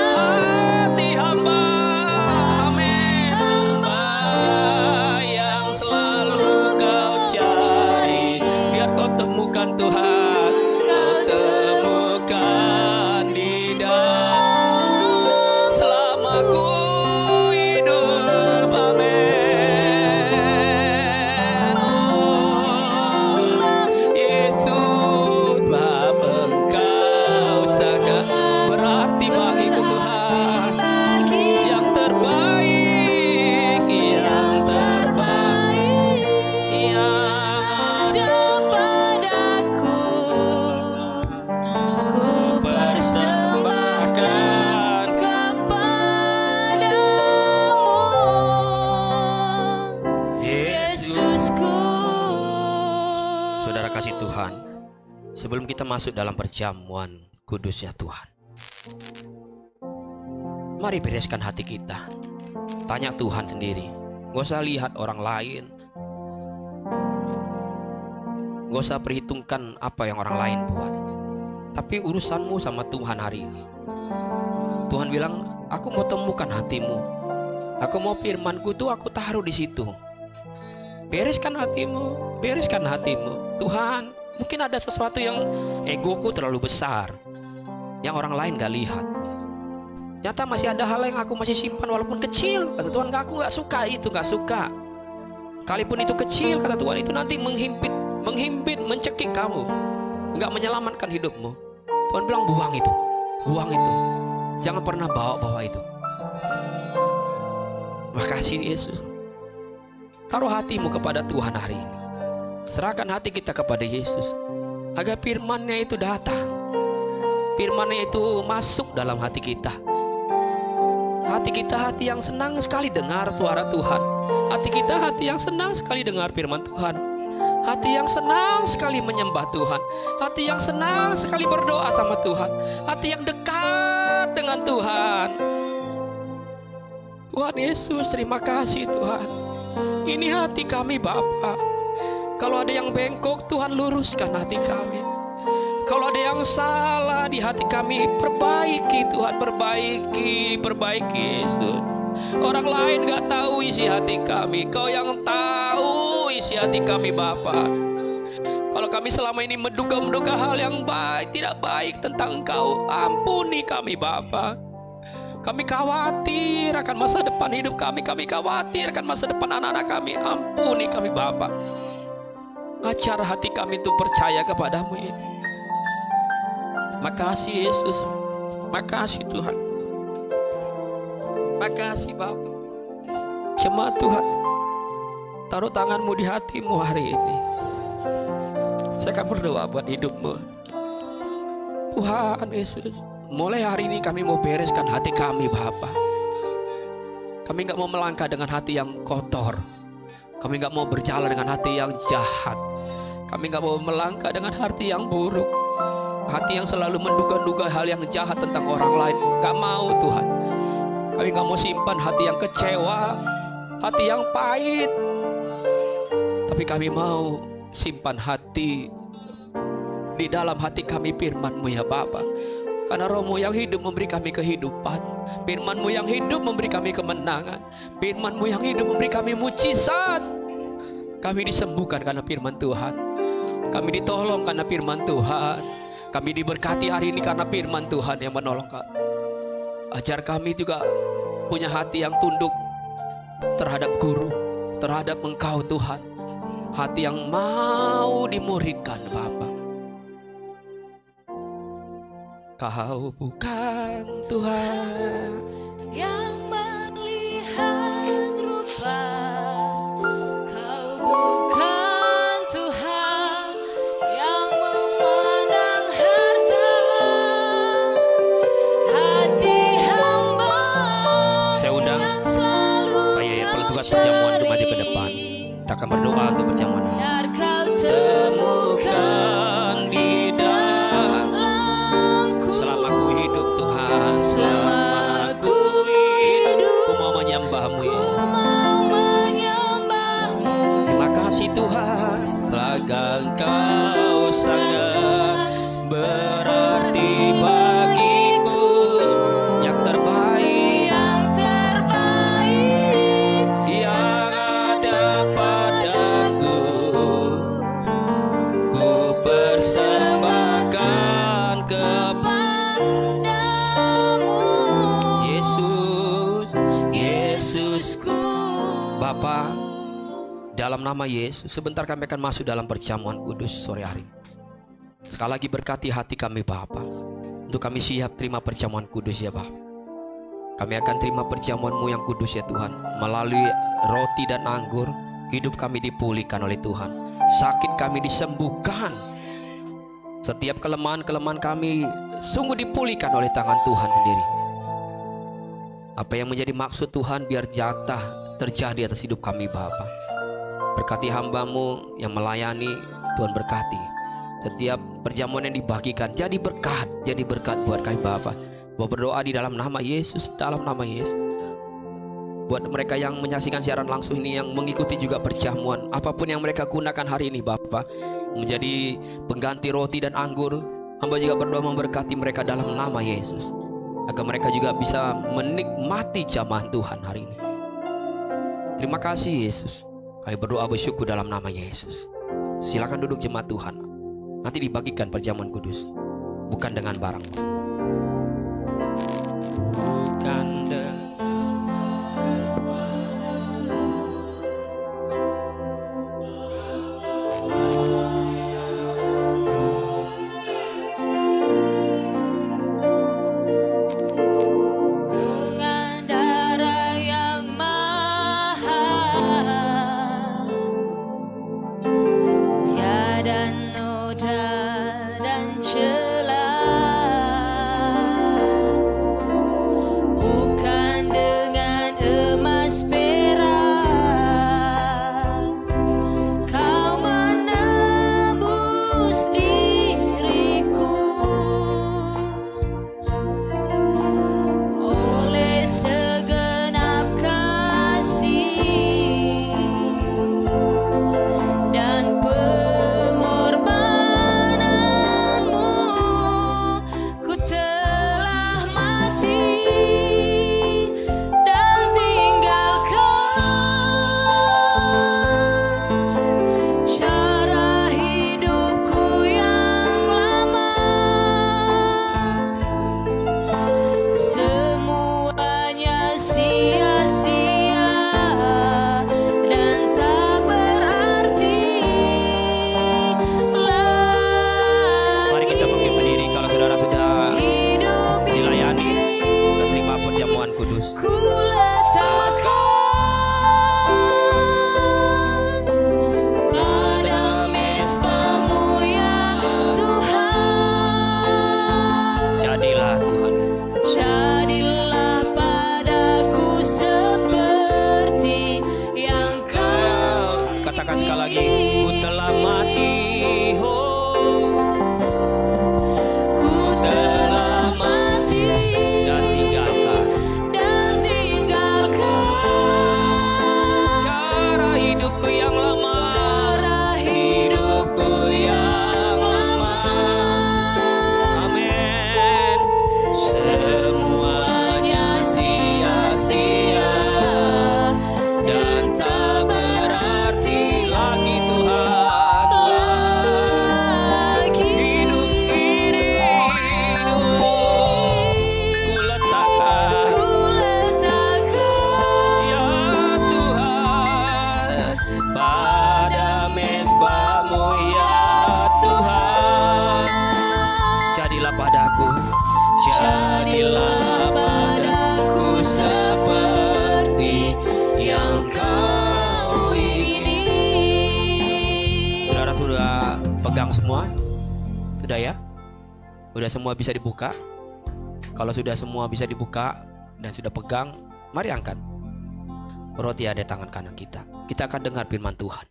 Hati hamba, amin. Yesusku. Saudara kasih Tuhan, sebelum kita masuk dalam perjamuan kudusnya Tuhan, mari bereskan hati kita. Tanya Tuhan sendiri. Gak usah lihat orang lain, gak usah perhitungkan apa yang orang lain buat, tapi urusanmu sama Tuhan hari ini. Tuhan bilang, aku mau temukan hatimu. Aku mau firmanku tuh aku taruh di situ. Bereskan hatimu, bereskan hatimu. Tuhan, mungkin ada sesuatu yang egoku terlalu besar, yang orang lain gak lihat. Ternyata masih ada hal yang aku masih simpan walaupun kecil. Kata Tuhan, aku gak suka itu, gak suka. Kalaupun itu kecil, kata Tuhan, itu nanti menghimpit, mencekik kamu, gak menyelamatkan hidupmu. Tuhan bilang, buang itu, buang itu. Jangan pernah bawa-bawa itu. Makasih Yesus. Taruh hatimu kepada Tuhan hari ini. Serahkan hati kita kepada Yesus, agar firman-Nya itu datang. Firman-Nya itu masuk dalam hati kita. Hati kita hati yang senang sekali dengar suara Tuhan. Hati kita hati yang senang sekali dengar firman Tuhan. Hati yang senang sekali menyembah Tuhan. Hati yang senang sekali berdoa sama Tuhan. Hati yang dekat dengan Tuhan. Tuhan Yesus, terima kasih Tuhan. Ini hati kami Bapa. Kalau ada yang bengkok, Tuhan luruskan hati kami. Kalau ada yang salah di hati kami, perbaiki Tuhan, perbaiki Yesus. Orang lain gak tahu isi hati kami, Kau yang tahu isi hati kami Bapa. Kalau kami selama ini menduga-menduga hal yang baik, tidak baik tentang Engkau, ampuni kami Bapa. Kami khawatir akan masa depan hidup kami khawatir akan masa depan anak-anak kami, ampuni kami Bapa. Ajar hati kami untuk percaya kepadamu ya. Makasih Yesus, makasih Tuhan, makasih Bapa. Jemaat Tuhan, taruh tanganmu di hatimu hari ini. Saya akan berdoa buat hidupmu. Tuhan Yesus, mulai hari ini kami mau bereskan hati kami Bapa. Kami gak mau melangkah dengan hati yang kotor. Kami gak mau berjalan dengan hati yang jahat. Kami gak mau melangkah dengan hati yang buruk, hati yang selalu menduga-duga hal yang jahat tentang orang lain. Gak mau Tuhan. Kami gak mau simpan hati yang kecewa, hati yang pahit. Tapi kami mau simpan hati di dalam hati kami firman-Mu ya Bapa. Karena Roh-Mu yang hidup memberi kami kehidupan. Firman-Mu yang hidup memberi kami kemenangan. Firman-Mu yang hidup memberi kami mujizat. Kami disembuhkan karena firman Tuhan. Kami ditolong karena firman Tuhan. Kami diberkati hari ini karena firman Tuhan yang menolong kami. Ajar kami juga punya hati yang tunduk terhadap guru, terhadap Engkau Tuhan. Hati yang mau dimuridkan Bapa. Kau bukan Tuhan yang melihat rupa, Kau bukan Tuhan yang memandang harta. Hati hamba Saya undang yang selalu Pak Yaya petugas Kau perjamuan untuk maju ke cari. depan. Kita akan berdoa untuk perjamuan. Biar Kau temukan di dalam dalamku. selama ku hidup Tuhan, Selama ku hidup, ku mau menyembah-Mu ku ya. mau menyembah-Mu. Terima kasih Tuhan, selagi Engkau sangat berarti bagiku. Yang terbaik Yang terbaik yang ada padaku, ku persembahkan padamu, Yesus, Yesusku. Bapa, dalam nama Yesus, sebentar kami akan masuk dalam perjamuan kudus sore hari. Sekali lagi berkati hati kami Bapa, untuk kami siap terima perjamuan kudus ya Bapa. Kami akan terima perjamuan-Mu yang kudus ya Tuhan. Melalui roti dan anggur, hidup kami dipulihkan oleh Tuhan. Sakit kami disembuhkan. Setiap kelemahan-kelemahan kami sungguh dipulihkan oleh tangan Tuhan sendiri. Apa yang menjadi maksud Tuhan biar jatah terjadi atas hidup kami Bapa. Berkati hamba-Mu yang melayani, Tuhan berkati. Setiap perjamuan yang dibagikan jadi berkat buat kami Bapa. Bapak berdoa di dalam nama Yesus, dalam nama Yesus. Buat mereka yang menyaksikan siaran langsung ini, yang mengikuti juga perjamuan, apapun yang mereka gunakan hari ini Bapa, menjadi pengganti roti dan anggur, hamba juga berdoa memberkati mereka dalam nama Yesus, agar mereka juga bisa menikmati jamahan Tuhan hari ini. Terima kasih Yesus. Kami berdoa bersyukur dalam nama Yesus. Silakan duduk jemaat Tuhan. Nanti dibagikan perjamuan kudus, bukan dengan barang, bukan dengan darah yang mahal, tiada noda dan celah, bukan dengan emas perak kau menembus diriku. Oleh segenap kasih dan pengorbananmu, ku telah mati dan tinggalkan cara hidupku yang lama. Semuanya sia-sia dan tak berarti Mari kita bangkit berdiri. Kalau saudara sudah hidup dilayani, ini kita terima perjamuan kudus. ku letakkan pada mezbah-Mu ya Tuhan. Jadilah Tuhan. Jadilah padaku seperti yang Kau Katakan sekali lagi, ku telah mati. ku telah mati Dan tinggalkan cara hidupku yang lama. cara hidupku yang lama. Amin. Semuanya sia-sia dan tak berarti Lagi Tuhan. lagi. Hidup ini ku letakkan, Ku letakkan ya Tuhan, pada mezbah-Mu ya Tuhan. Jadilah padaku, jadilah padaku seperti yang Kau ingini. Saudara sudah pegang semua? Sudah ya? Sudah semua bisa dibuka? Kalau sudah semua bisa dibuka dan sudah pegang, mari angkat roti ada di tangan kanan kita. Kita akan dengar firman Tuhan.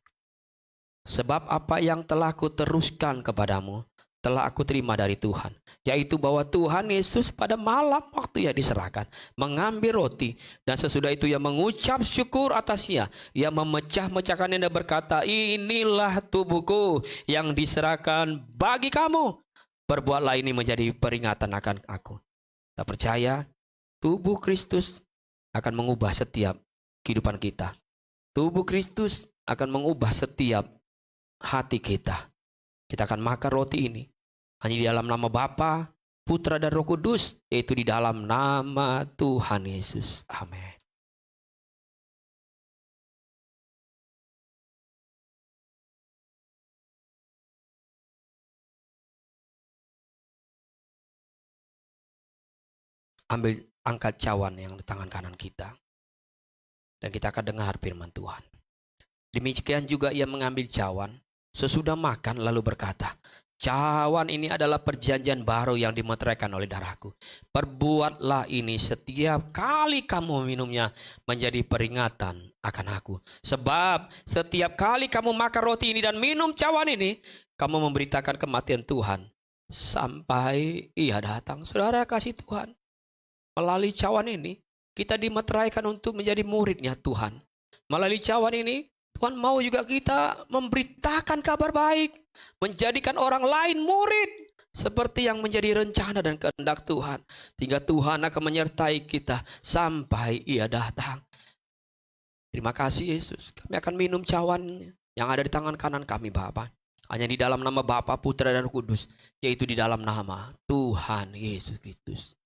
Sebab apa yang telah kuteruskan kepadamu, telah aku terima dari Tuhan, yaitu bahwa Tuhan Yesus pada malam waktu ia diserahkan, mengambil roti, dan sesudah itu ia mengucap syukur atasnya. Ia memecah-mecahkannya dan berkata, inilah tubuhku yang diserahkan bagi kamu. Perbuatlah ini menjadi peringatan akan aku. Kita percaya tubuh Kristus akan mengubah setiap kehidupan kita. Tubuh Kristus akan mengubah setiap hati kita. Kita akan makan roti ini hanya di dalam nama Bapa, Putra dan Roh Kudus, yaitu di dalam nama Tuhan Yesus. Amin. Angkat cawan yang di tangan kanan kita, dan kita akan dengar firman Tuhan. Demikian juga ia mengambil cawan sesudah makan lalu berkata, Cawan ini adalah perjanjian baru yang dimeteraikan oleh darahku. Perbuatlah ini setiap kali kamu meminumnya menjadi peringatan akan aku. Sebab setiap kali kamu makan roti ini dan minum cawan ini, kamu memberitakan kematian Tuhan sampai Ia datang. Saudara kasih Tuhan, melalui cawan ini kita dimeteraikan untuk menjadi muridnya Tuhan. Melalui cawan ini Tuhan mau juga kita memberitakan kabar baik, menjadikan orang lain murid seperti yang menjadi rencana dan kehendak Tuhan. Sehingga Tuhan akan menyertai kita sampai Ia datang. Terima kasih Yesus. Kami akan minum cawan yang ada di tangan kanan kami Bapa. Hanya di dalam nama Bapa, Putra dan Roh Kudus, yaitu di dalam nama Tuhan Yesus Kristus.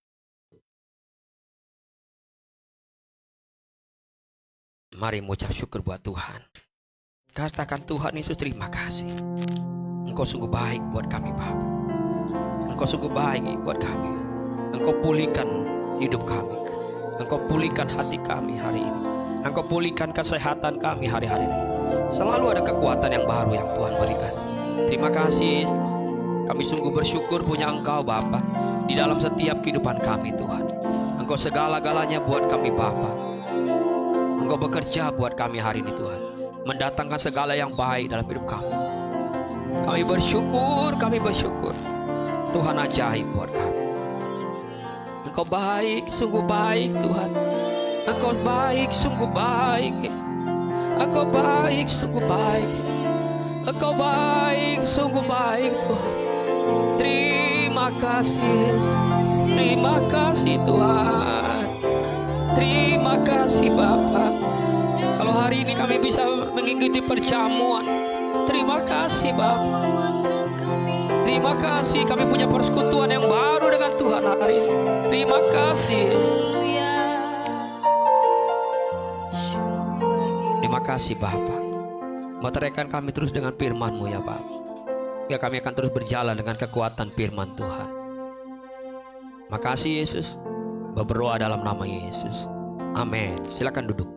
Mari mengucap syukur buat Tuhan. Katakan, Tuhan Yesus, terima kasih. Engkau sungguh baik buat kami Bapa. Engkau sungguh baik buat kami. Engkau pulihkan hidup kami. Engkau pulihkan hati kami hari ini. Engkau pulihkan kesehatan kami hari-hari ini. Selalu ada kekuatan yang baru yang Tuhan berikan. Terima kasih. Kami sungguh bersyukur punya Engkau Bapa di dalam setiap kehidupan kami Tuhan. Engkau segala-galanya buat kami Bapa. Engkau bekerja buat kami hari ini Tuhan, mendatangkan segala yang baik dalam hidup kami. Kami bersyukur. Tuhan ajaib buat kami. Engkau baik, sungguh baik Tuhan. Engkau baik, sungguh baik. Engkau baik, sungguh baik. Engkau baik, sungguh baik Tuhan. Terima kasih Tuhan. Terima kasih Bapa. Kalau hari ini kami bisa mengikuti perjamuan, terima kasih Bapa. Terima kasih kami punya persekutuan yang baru dengan Tuhan hari ini. Terima kasih. Terima kasih Bapa. Meteraikan kami terus dengan firman-Mu ya Bapa. Ya, kami akan terus berjalan dengan kekuatan firman Tuhan. Makasih Yesus. Berdoa dalam nama Yesus. Amin. Silakan duduk.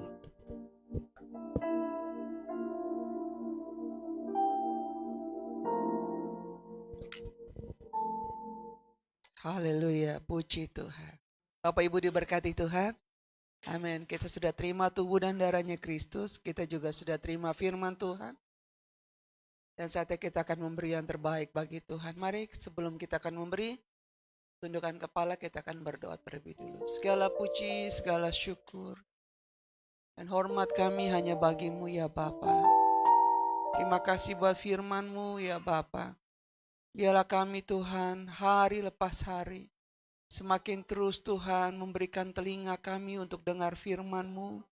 Haleluya, puji Tuhan. Bapak Ibu diberkati Tuhan. Amin. Kita sudah terima tubuh dan darahnya Kristus. Kita juga sudah terima firman Tuhan. Dan saatnya kita akan memberi yang terbaik bagi Tuhan. Mari sebelum kita akan memberi, tundukkan kepala, kita akan berdoa terlebih dulu. Segala puji, segala syukur, dan hormat kami hanya bagi-Mu ya Bapa. Terima kasih buat firman-Mu ya Bapa. Biarlah kami Tuhan hari lepas hari semakin terus Tuhan memberikan telinga kami untuk dengar firman-Mu.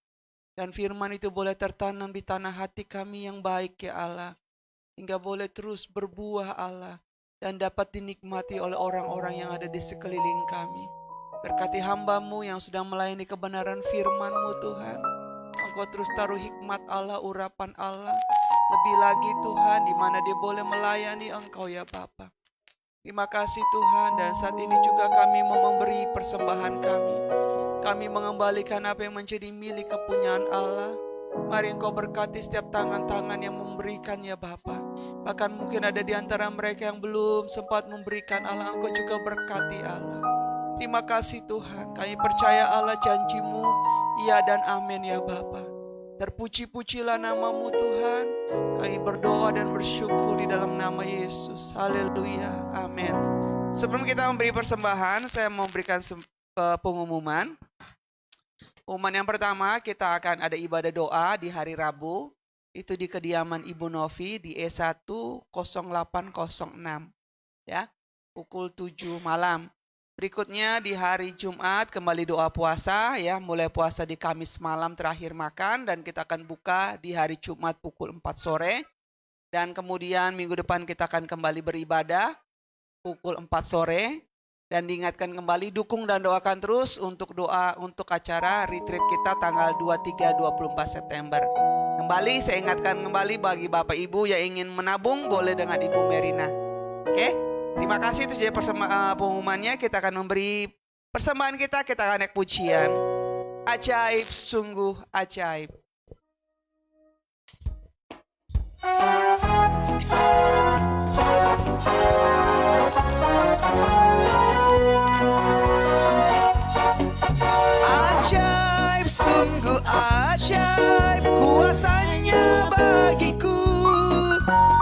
Dan firman itu boleh tertanam di tanah hati kami yang baik ya Allah. Hingga boleh terus berbuah Allah. Dan dapat dinikmati oleh orang-orang yang ada di sekeliling kami. Berkati hamba-Mu yang sedang melayani kebenaran firman-Mu Tuhan. Engkau terus taruh hikmat Allah, urapan Allah. Lebih lagi Tuhan, di mana dia boleh melayani Engkau ya Bapa. Terima kasih Tuhan, dan saat ini juga kami mau memberi persembahan kami. Kami mengembalikan apa yang menjadi milik kepunyaan Allah. Mari Engkau berkati setiap tangan-tangan yang memberikan ya Bapa. Bahkan mungkin ada di antara mereka yang belum sempat memberikan Allah, Engkau juga berkati Allah. Terima kasih Tuhan, kami percaya Allah janji-Mu, iya dan amin ya Bapa. Terpuji-pujilah nama-Mu Tuhan. Kami berdoa dan bersyukur di dalam nama Yesus. Haleluya, amin. Sebelum kita memberi persembahan, saya mau memberikan pengumuman. Pengumuman yang pertama, kita akan ada ibadah doa di hari Rabu. Itu di kediaman Ibu Novi di E10806. Ya, pukul 7 malam. Berikutnya di hari Jumat kembali doa puasa ya, mulai puasa di Kamis malam terakhir makan, dan kita akan buka di hari Jumat pukul 4 sore. Dan kemudian minggu depan kita akan kembali beribadah pukul 4 sore. Dan diingatkan kembali, dukung dan doakan terus untuk doa untuk acara retreat kita tanggal 23-24 September. Kembali saya ingatkan kembali bagi Bapak Ibu yang ingin menabung boleh dengan Ibu Merina. Oke? Terima kasih, itu jadi pengumumannya. Kita akan memberi persembahan kita akan naik pujian. Ajaib, sungguh ajaib. ajaib kuasanya bagiku.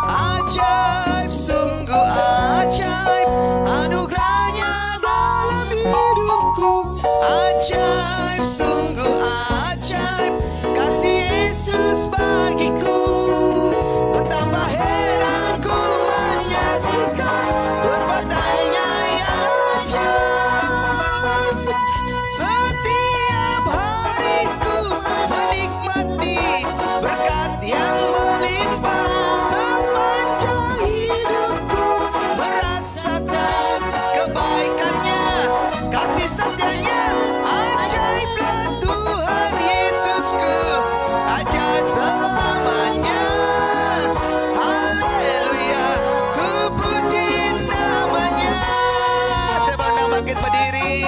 Ajaib, sungguh ajaib anugerahnya dalam hidupku. Ajaib, sungguh ajaib kasih Yesus bagiku. Betapa heran ku menyaksikan perbuatannya yang ajaib. Setiap hariku menikmati berkat yang melimpah. Sepanjang hidupku merasakan kebaikannya, kasih setianya. Ajaiblah Tuhan Yesusku, ajaib selamanya. Haleluya, ku puji namanya. Saya bangkit berdiri.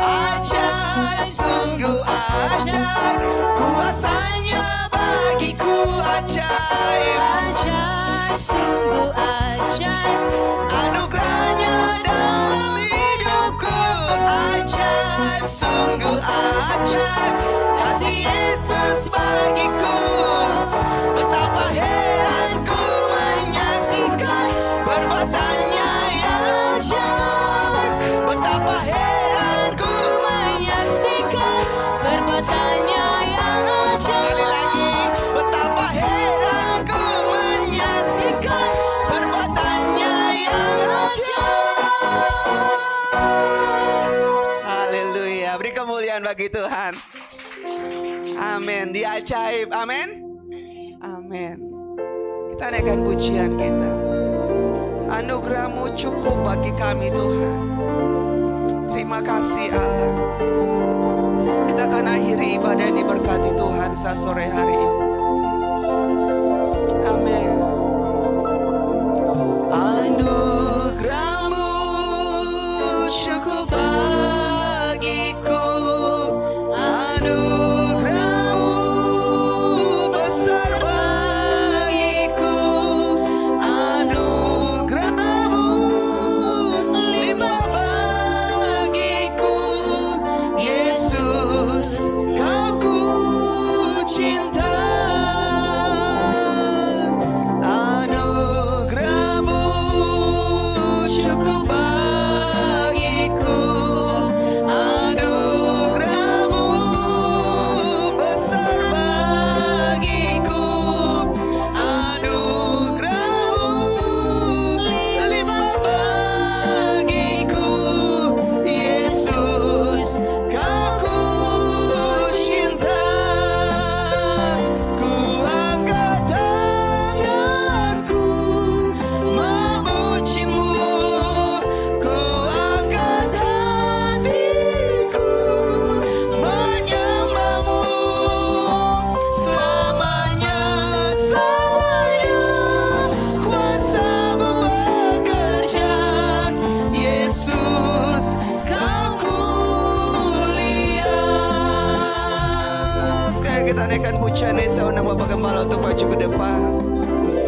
Ajaib, sungguh ajaib kuasanya bagiku. Ajaib, Ajaib, sungguh ajaib anugerahnya dalam hidupku. Ajaib, sungguh ajaib kasih Yesus bagiku. Betapa heran ku menyaksikan perbuatannya yang ajaib. Betapa heran ku menyaksikan perbuatannya yang sekali ajaib. lagi. Betapa heran ku menyaksikan perbuatannya yang ajaib. Haleluya. Beri kemuliaan bagi Tuhan. Amin. Dia ajaib. Amin. Amin. Kita naikkan pujian kita. Anugerah-Mu cukup bagi kami Tuhan. Terima kasih Allah. Kita akan akhiri ibadah ini berkati Tuhan saat sore hari ini. Amin. Anugerah-Mu cukup bagiku. Anugerah-Mu besar bagiku. Anugerah-Mu limpah bagiku. Yesus, Kau ku cinta. Anugerah-Mu cukup bagiku. Anugerah-Mu besar bagiku. Anugerah-Mu limpah bagiku. Yesus, Kau ku cinta. Ku angkat tanganku memuji-Mu. Ku angkat hatiku menyembah-Mu. Selamanya, selamanya kuasa-Mu bekerja. Yesus, Kau ku lihat. Sekali kita naikkan pujian ini, saya undang Bapak Gembala untuk maju ke depan.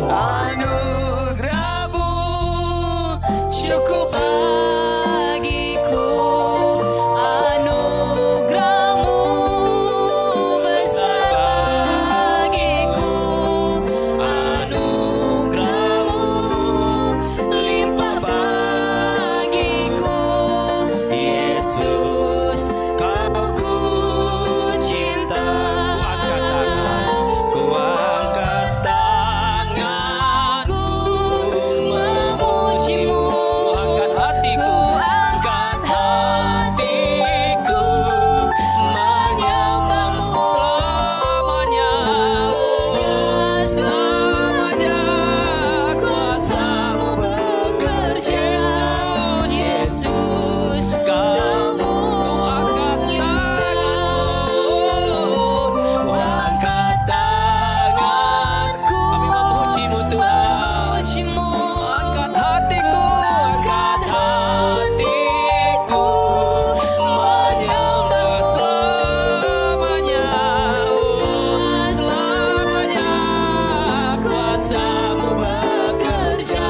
Anugerah-Mu cukup bagiku. Anugerah-Mu besar bagiku. Anugerah-Mu limpah bagiku. Yesus, Kau ku cinta. Ku angkat tanganku memuji-Mu. Angkat hatiku. Ku angkat hatiku menyembah-Mu. Selamanya, selamanya kuasa-Mu bekerja. Yesus, Kau angkat tanganku. Kami memuji-Mu Tuhan. Angkat hatiku. Angkat hatiku menyembah. Selamanya, selamanya kuasa-Mu bekerja.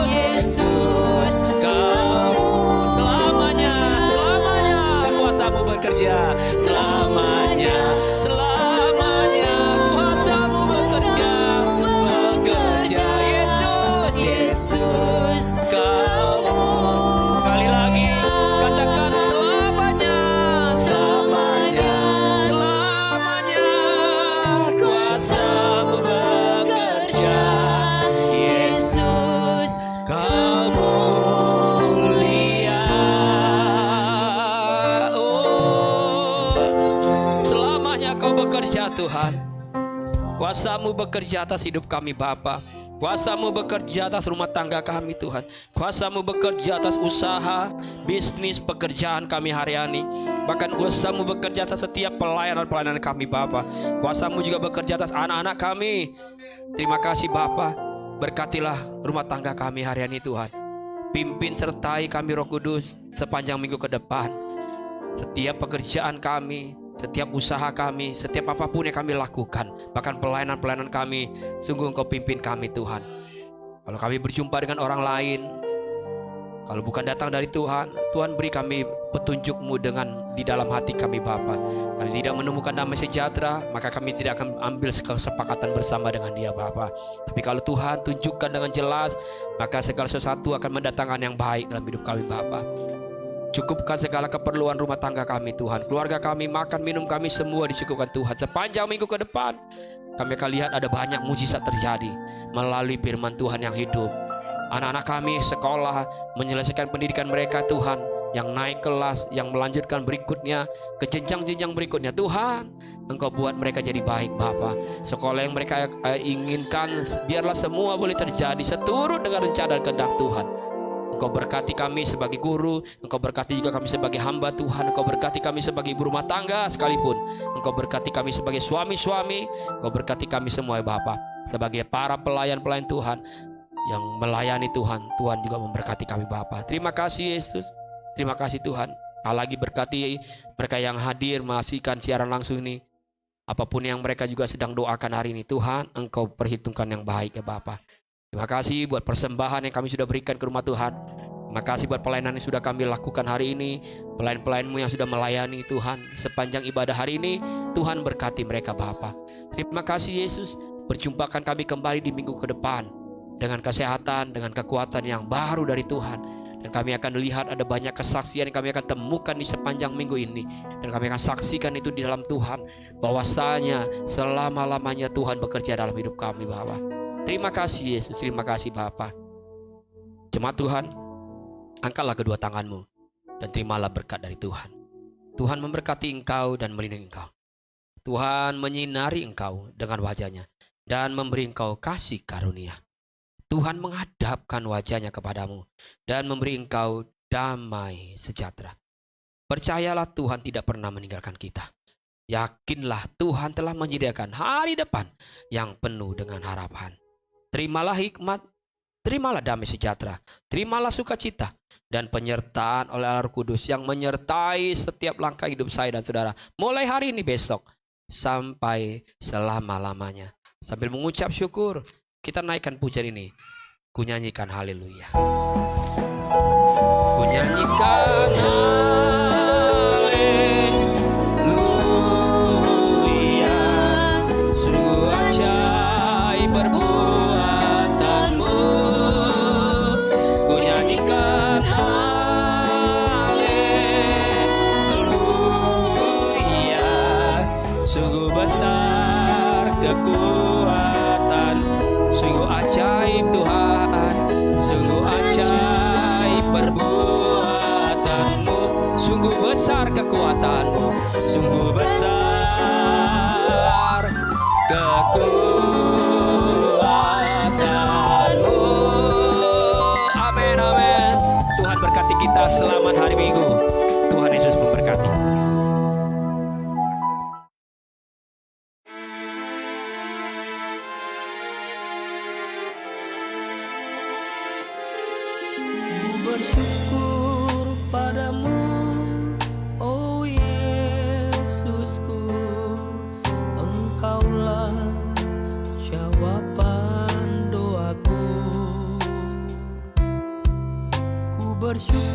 Yesus, Kamu selamanya, selamanya kuasa-Mu bekerja. Selamanya, selamanya Kuasa-Mu bekerja atas hidup kami Bapa. Kuasa-Mu bekerja atas rumah tangga kami Tuhan. Kuasa-Mu bekerja atas usaha, bisnis, pekerjaan kami hari ini. Bahkan kuasa-Mu bekerja atas setiap pelayanan-pelayanan kami Bapa. Kuasa-Mu juga bekerja atas anak-anak kami. Terima kasih Bapa. Berkatilah rumah tangga kami hari ini Tuhan. Pimpin sertai kami Roh Kudus sepanjang minggu ke depan. Setiap pekerjaan kami, setiap usaha kami, setiap apapun yang kami lakukan, bahkan pelayanan-pelayanan kami, sungguh Engkau pimpin kami Tuhan. Kalau kami berjumpa dengan orang lain, kalau bukan datang dari Tuhan, Tuhan beri kami petunjuk-Mu di dalam hati kami Bapa. Kami tidak menemukan damai sejahtera, maka kami tidak akan ambil kesepakatan bersama dengan Dia Bapa. Tapi kalau Tuhan tunjukkan dengan jelas, maka segala sesuatu akan mendatangkan yang baik dalam hidup kami Bapa. Cukupkan segala keperluan rumah tangga kami Tuhan. Keluarga kami, makan minum kami semua dicukupkan Tuhan. Sepanjang minggu ke depan kami akan lihat ada banyak mujizat terjadi melalui firman Tuhan yang hidup. Anak-anak kami sekolah, menyelesaikan pendidikan mereka Tuhan, yang naik kelas, yang melanjutkan berikutnya ke jenjang-jenjang berikutnya. Tuhan, Engkau buat mereka jadi baik Bapa. Sekolah yang mereka inginkan, biarlah semua boleh terjadi seturut dengan rencana dan kehendak Tuhan. Engkau berkati kami sebagai guru, Engkau berkati juga kami sebagai hamba Tuhan, Engkau berkati kami sebagai ibu rumah tangga sekalipun, Engkau berkati kami sebagai suami-suami, Engkau berkati kami semua Bapa, sebagai para pelayan-pelayan Tuhan yang melayani Tuhan. Tuhan juga memberkati kami Bapa. Terima kasih Yesus, terima kasih Tuhan. Lagi berkati mereka yang hadir menyaksikan siaran langsung ini. Apapun yang mereka juga sedang doakan hari ini, Tuhan Engkau perhitungkan yang baik ya Bapa. Terima kasih buat persembahan yang kami sudah berikan ke rumah Tuhan. Terima kasih buat pelayanan yang sudah kami lakukan hari ini. Pelayan-pelayan-Mu yang sudah melayani Tuhan sepanjang ibadah hari ini. Tuhan berkati mereka Bapa. Terima kasih Yesus. Perjumpakan kami kembali di minggu ke depan dengan kesehatan, dengan kekuatan yang baru dari Tuhan. Dan kami akan lihat ada banyak kesaksian yang kami akan temukan di sepanjang minggu ini. Dan kami akan saksikan itu di dalam Tuhan, bahwasanya selama-lamanya Tuhan bekerja dalam hidup kami Bapa. Terima kasih Yesus, terima kasih Bapa. Jemaat Tuhan, angkatlah kedua tanganmu dan terimalah berkat dari Tuhan. Tuhan memberkati engkau dan melindungi engkau. Tuhan menyinari engkau dengan wajahnya dan memberi engkau kasih karunia. Tuhan menghadapkan wajahnya kepadamu dan memberi engkau damai sejahtera. Percayalah Tuhan tidak pernah meninggalkan kita. Yakinlah Tuhan telah menyediakan hari depan yang penuh dengan harapan. Terimalah hikmat, terimalah damai sejahtera, terimalah sukacita dan penyertaan oleh Allah Kudus yang menyertai setiap langkah hidup saya dan saudara. Mulai hari ini besok sampai selama-lamanya. Sambil mengucap syukur, kita naikkan pujian ini. Ku nyanyikan haleluya. Ku nyanyikan haleluya. Sungguh ajaib perbuatan-Mu. Ku nyanyikan haleluya. Sungguh besar kekuatan, sungguh ajaib Tuhan, sungguh ajaib perbuatan-Mu, sungguh besar kekuatan-Mu, sungguh besar kekuatan-Mu. Amin, amin. Tuhan berkati kita. Selamat hari Minggu. Tuhan Yesus memberkati. Bersyukur padamu, oh Yesusku, Engkaulah jawaban doaku. Ku bersyukur